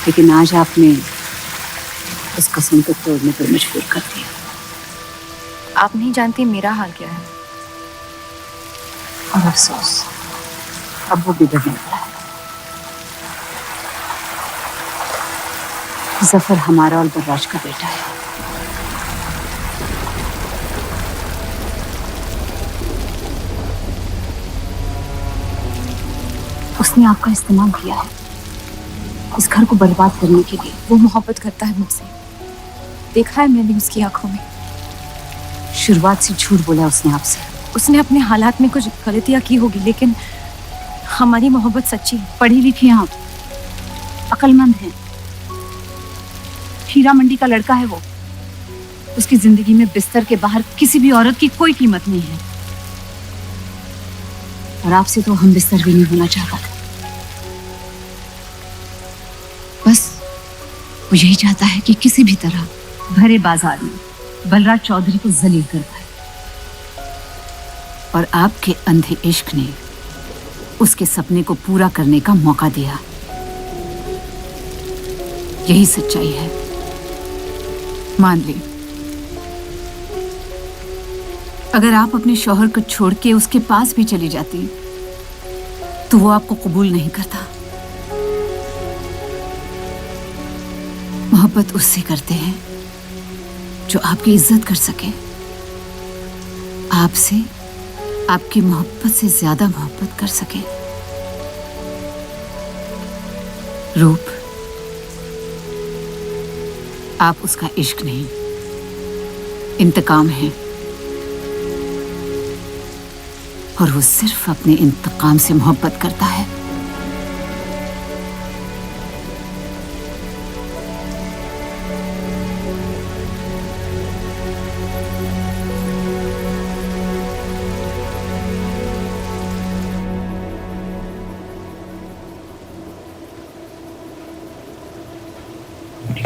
लेकिन आज आपने उस कसम को तोड़ने पर मजबूर कर दिया। आप नहीं जानती मेरा हाल क्या है। और अफसोस अब वो बिगड़ने वाला है। जफर हमारा और बर्राज का बेटा है। उसने आपका इस्तेमाल किया है इस घर को बर्बाद करने के लिए। वो मोहब्बत करता है मुझसे, देखा है मैंने उसकी आंखों में। शुरुआत से झूठ बोला उसने आपसे। उसने अपने हालात में कुछ गलतियां की होगी, लेकिन हमारी मोहब्बत सच्ची है। पढ़ी लिखी हैं आप, अक्लमंद हैं। हीरा मंडी का लड़का है वो। उसकी जिंदगी में बिस्तर के बाहर किसी भी औरत की कोई कीमत नहीं है। और आपसे तो हम बिस्तर भी नहीं होना चाहता था। बस वो यही चाहता है कि किसी भी तरह भरे बाजार में बलराज चौधरी को जलील कर पाए। और आपके अंधे इश्क ने उसके सपने को पूरा करने का मौका दिया। यही सच्चाई है, मान ले। अगर आप अपने शौहर को छोड़ के उसके पास भी चली जाती तो वो आपको कबूल नहीं करता। मोहब्बत उससे करते हैं जो आपकी इज्जत कर सके। आपसे आपकी मोहब्बत से ज्यादा मोहब्बत कर सके। रूप, आप उसका इश्क नहीं, इंतकाम है। और वो सिर्फ अपने इंतकाम से मोहब्बत करता है।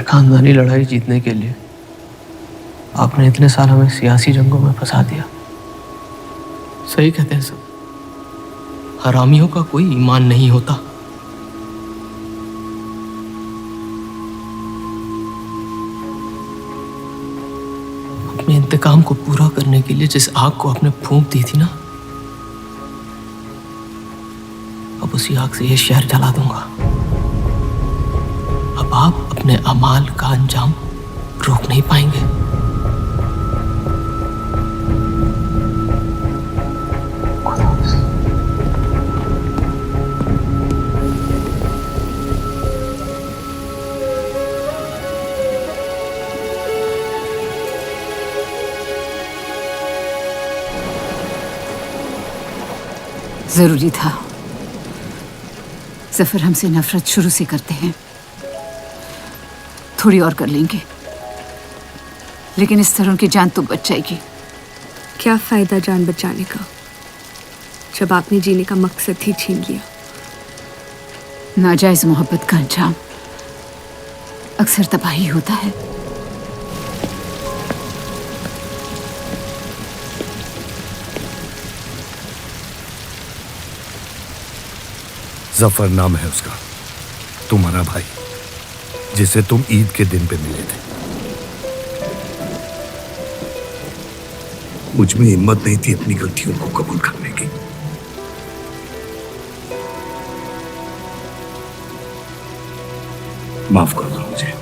खानदानी लड़ाई जीतने के लिए आपने इतने साल हमें सियासी जंगों में फंसा दिया। सही कहते हैं सब, हरामियों का कोई ईमान नहीं होता। अपने इंतकाम को पूरा करने के लिए जिस आग को आपने फूंक दी थी ना, अब उसी आग से ये शहर जला दूंगा। अब आप अपने अमाल का अंजाम रोक नहीं पाएंगे। जरूरी था। जफर हमसे नफरत शुरू से करते हैं। थोड़ी और कर लेंगे, लेकिन इस तरह उनकी जान तो बच जाएगी। क्या फायदा जान बचाने का जब आपने जीने का मकसद ही छीन लिया। नाजायज मोहब्बत का अंजाम अक्सर तबाही होता है। जफर नाम है उसका, तुम्हारा भाई, जिसे तुम ईद के दिन पे मिले थे। मुझ में हिम्मत नहीं थी अपनी गलतियों को कबूल करने की। माफ कर दो मुझे।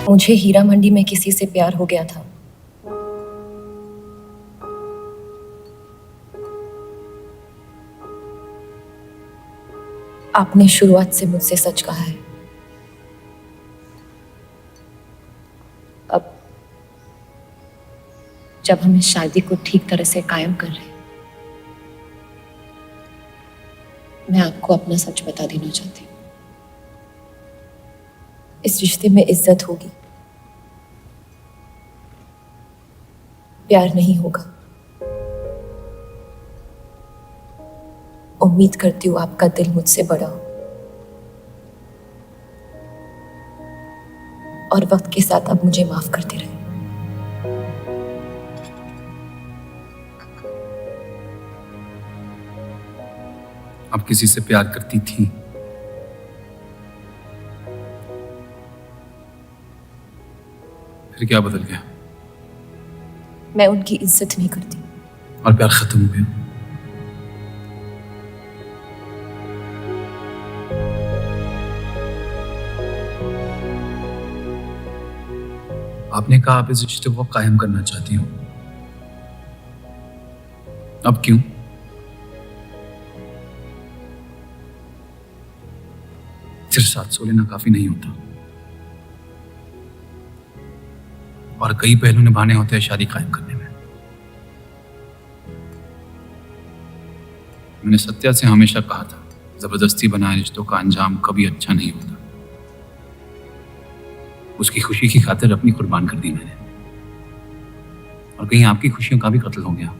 मुझे हीरा मंडी में किसी से प्यार हो गया था। आपने शुरुआत से मुझसे सच कहा है। अब जब हम इस शादी को ठीक तरह से कायम कर रहे हैं, मैं आपको अपना सच बता देना चाहती हूँ। इस रिश्ते में इज्जत होगी, प्यार नहीं होगा। उम्मीद करती हूँ आपका दिल मुझसे बड़ा हो और वक्त के साथ अब मुझे माफ करते रहे। आप किसी से प्यार करती थी? फिर क्या बदल गया? मैं उनकी इज्जत नहीं करती। और प्यार खत्म हो गया? आपने कहा आप इस रिश्ते को कायम करना चाहती हो, अब क्यों? सिर्फ 700 लेना काफी नहीं होता, और कई पहलू निभाने होते हैं शादी कायम करने में। मैंने सत्या से हमेशा कहा था, जबरदस्ती बनाए रिश्तों का अंजाम कभी अच्छा नहीं होता। उसकी खुशी की खातिर अपनी कुर्बान कर दी मैंने, और कहीं आपकी खुशियों का भी कत्ल हो गया,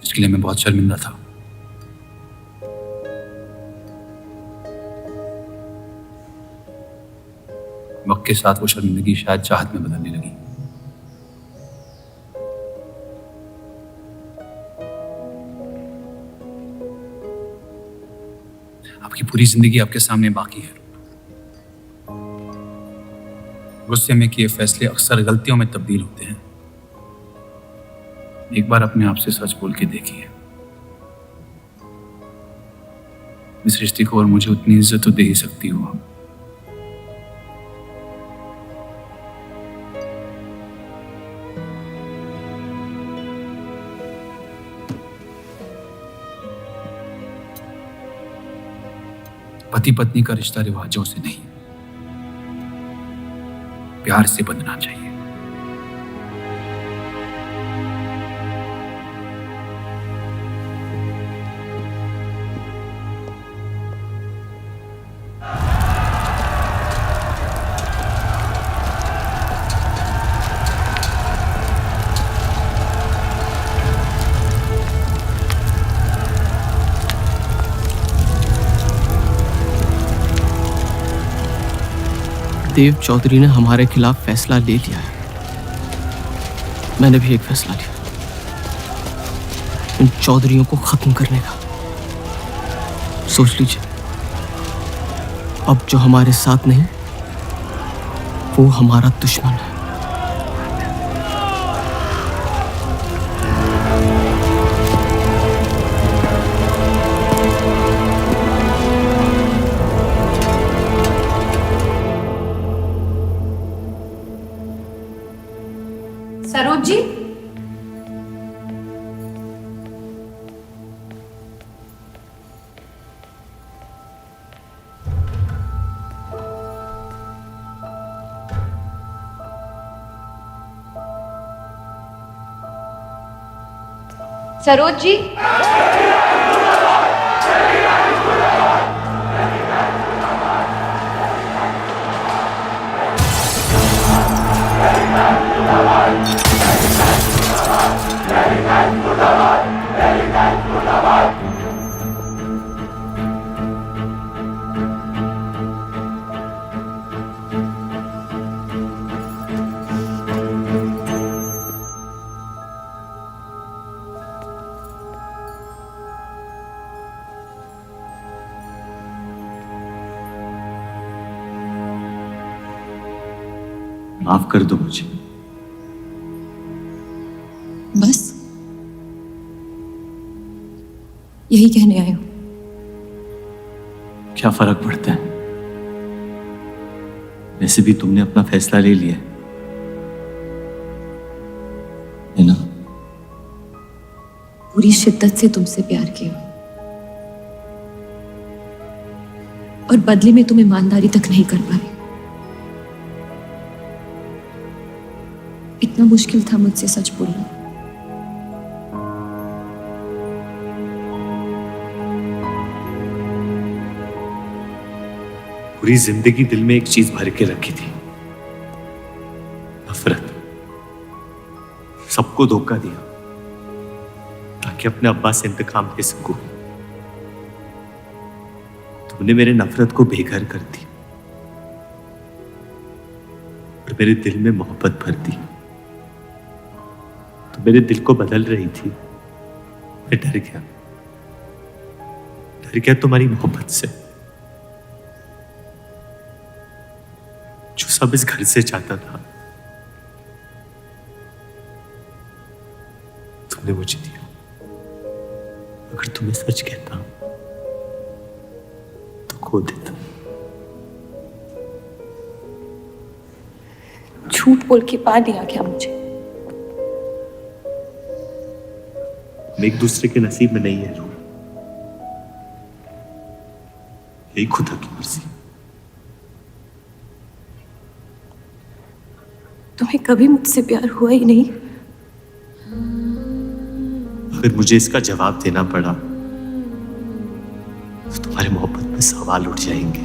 इसके लिए मैं बहुत शर्मिंदा था। वक्त के साथ वो शर्मिंदगी शायद चाहत में बदलने लगी। आपकी पूरी जिंदगी आपके सामने बाकी है। गुस्से में किए फैसले अक्सर गलतियों में तब्दील होते हैं। एक बार अपने आप से सच बोल के देखिए, इस रिश्ते को और मुझे उतनी इज्जत तो दे ही सकती हो आप। पति पत्नी का रिश्ता रिवाजों से नहीं, प्यार से बंधना चाहिए। देव चौधरी ने हमारे खिलाफ फैसला ले लिया है। मैंने भी एक फैसला लिया, इन चौधरियों को खत्म करने का। सोच लीजिए, अब जो हमारे साथ नहीं, वो हमारा दुश्मन है। सरोज जी, सरोज जी। माफ कर दो मुझे। बस यही कहने आए हो? क्या फर्क पड़ता है, वैसे भी तुमने अपना फैसला ले लिया है ना? पूरी शिद्दत से तुमसे प्यार किया और बदले में तुम ईमानदारी तक नहीं कर पाए। इतना मुश्किल था मुझसे सच बोलना। पूरी जिंदगी दिल में एक चीज भर के रखी थी, नफरत। सबको धोखा दिया ताकि अपने अब्बा से इंतकाम ले सकूं। तुमने मेरे नफरत को बेघर कर दी और मेरे दिल में मोहब्बत भर दी। तो मेरे दिल को बदल रही थी, मैं डर गया तुम्हारी मोहब्बत से, जो सब इस घर से चाहता था तुमने मुझे दिया। अगर तुम्हें सच कहता तो खो देता। झूठ बोल के पा लिया क्या मुझे? हम एक दूसरे के नसीब में नहीं है रूह, यही खुदा की मर्जी। तुम्हें कभी मुझसे प्यार हुआ ही नहीं? अगर मुझे इसका जवाब देना पड़ा तो तुम्हारे मोहब्बत में सवाल उठ जाएंगे।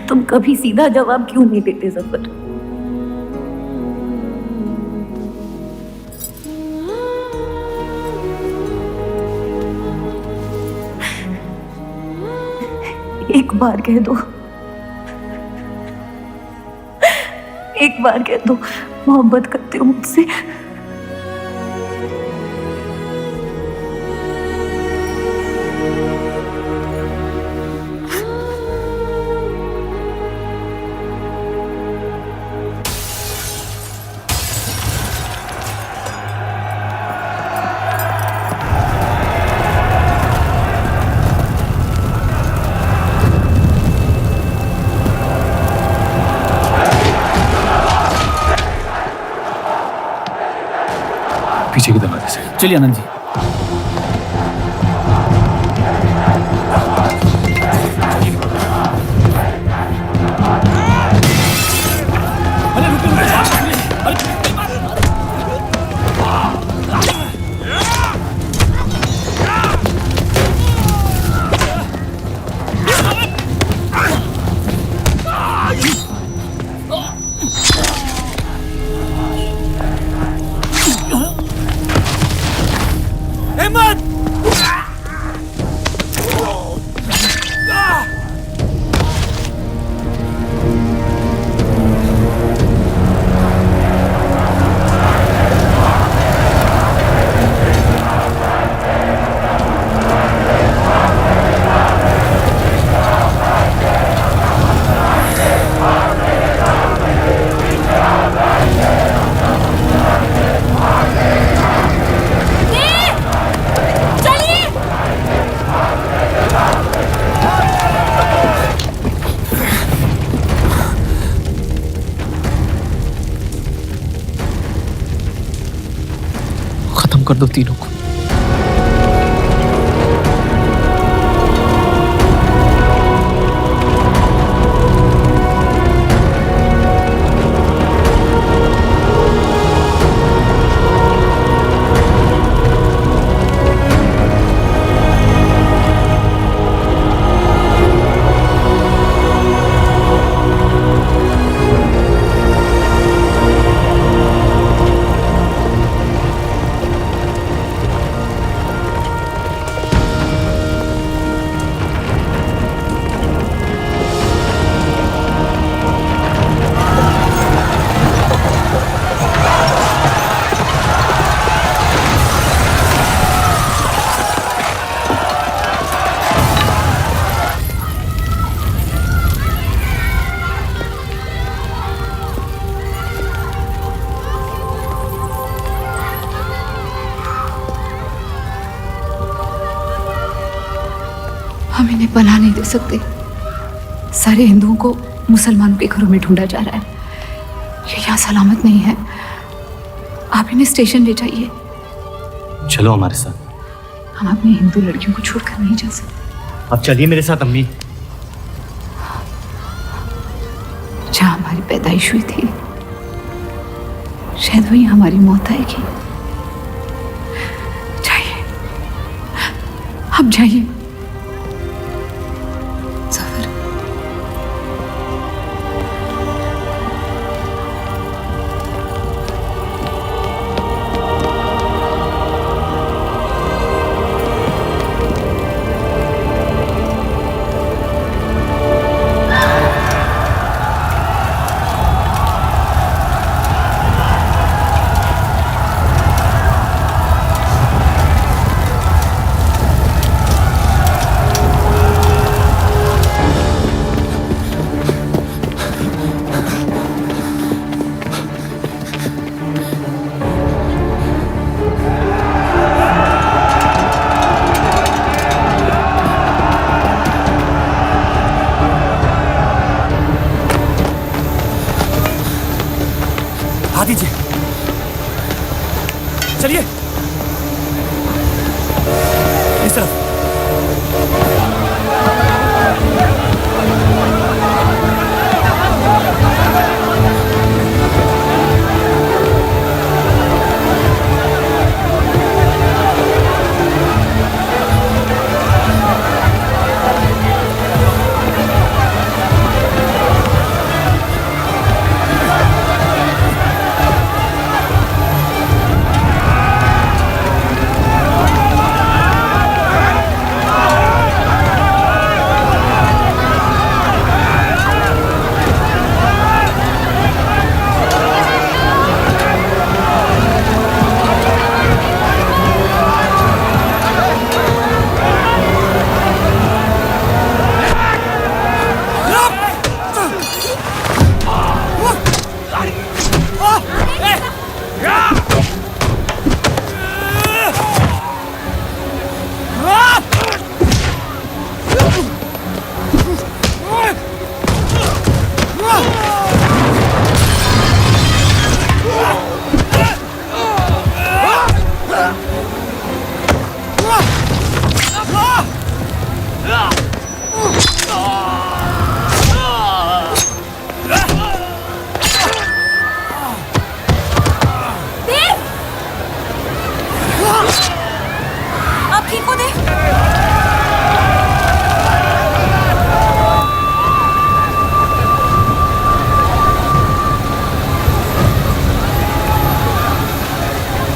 तुम कभी सीधा जवाब क्यों नहीं देते जफर? एक बार कह दो, एक बार कह दो मोहब्बत करते हो मुझसे। पीछे की दरवाजे से। चलिए आनंद जी। कर दो तीनों को। हम इन्हें पनाह नहीं दे सकते। सारे हिंदुओं को मुसलमानों के घरों में ढूंढा जा रहा है। ये यहाँ सलामत नहीं है। आप इन्हें स्टेशन ले जाइए। चलो हमारे साथ। हम अपनी हिंदू लड़कियों को छोड़कर नहीं जा सकते। अब चलिए मेरे साथ अम्मी। जहाँ हमारी पैदाइश हुई थी शायद वही हमारी मौत आएगी। जाइए, अब जाइए। दीजिए, चलिए इस तरफ।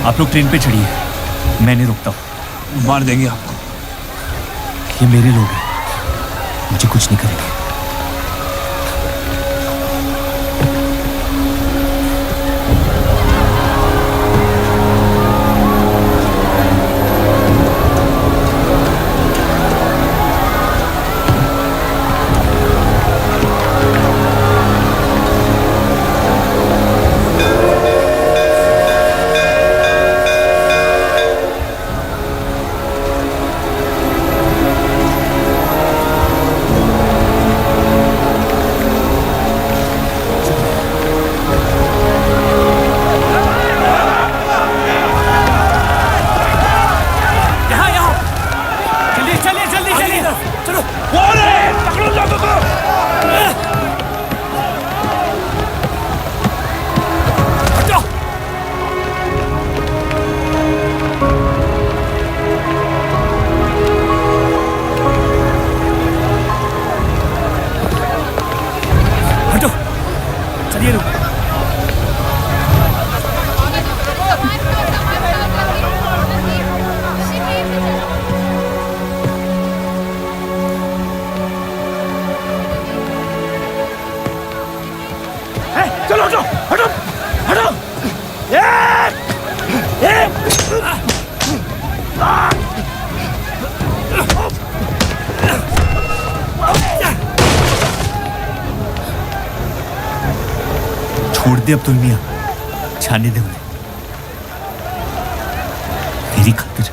आप लोग ट्रेन पे चढ़िए, मैं नहीं रुकता हूँ। मार देंगे आपको। ये मेरे लोग हैं, मुझे कुछ नहीं करेंगे। छोड़ दे अब्दुल मियां, जाने दे उन्हें मेरी खातिर।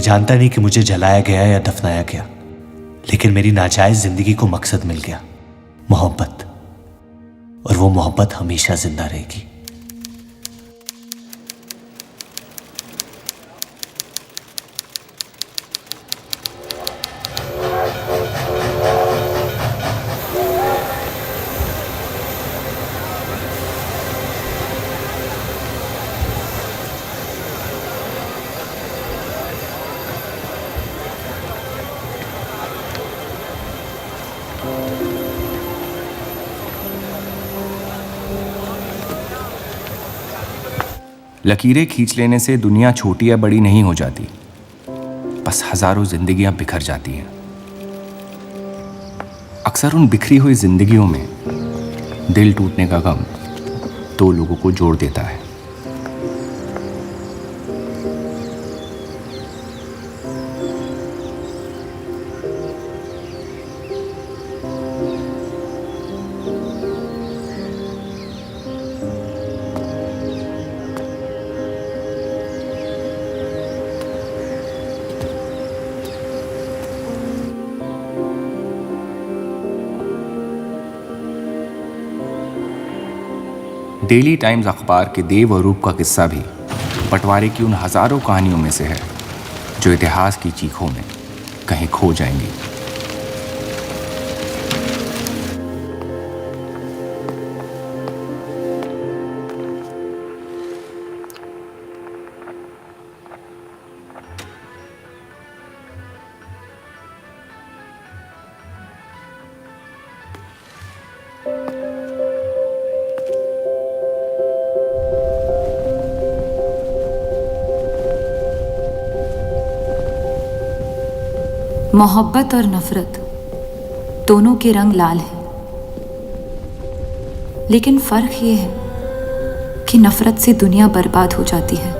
जानता नहीं कि मुझे जलाया गया या दफनाया गया, लेकिन मेरी नाजायज जिंदगी को मकसद मिल गया, मोहब्बत। और वो मोहब्बत हमेशा जिंदा रहेगी। लकीरें खींच लेने से दुनिया छोटी या बड़ी नहीं हो जाती, बस हजारों जिंदगियां बिखर जाती हैं। अक्सर उन बिखरी हुई जिंदगियों में दिल टूटने का गम दो लोगों को जोड़ देता है। डेली टाइम्स अखबार के देव और रूप का किस्सा भी बंटवारे की उन हजारों कहानियों में से है जो इतिहास की चीखों में कहीं खो जाएंगी। मोहब्बत और नफरत दोनों के रंग लाल हैं, लेकिन फर्क ये है कि नफरत से दुनिया बर्बाद हो जाती है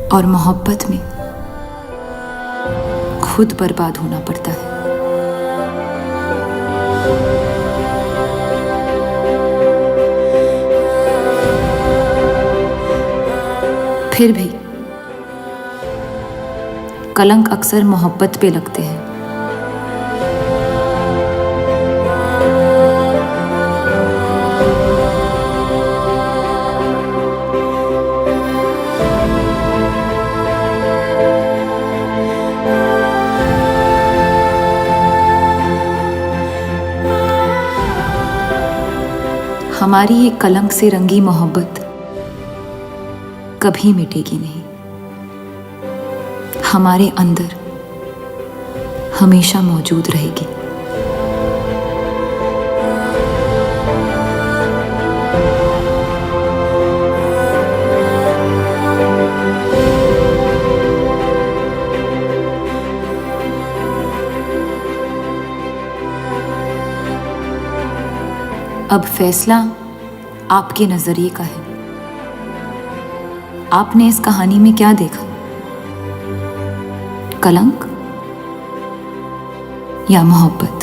और मोहब्बत में खुद बर्बाद होना पड़ता है। फिर भी कलंक अक्सर मोहब्बत पे लगते हैं। हमारी ये कलंक से रंगी मोहब्बत कभी मिटेगी नहीं, हमारे अंदर हमेशा मौजूद रहेगी। अब फैसला आपके नजरिए का है। आपने इस कहानी में क्या देखा? कलंक या मोहब्बत?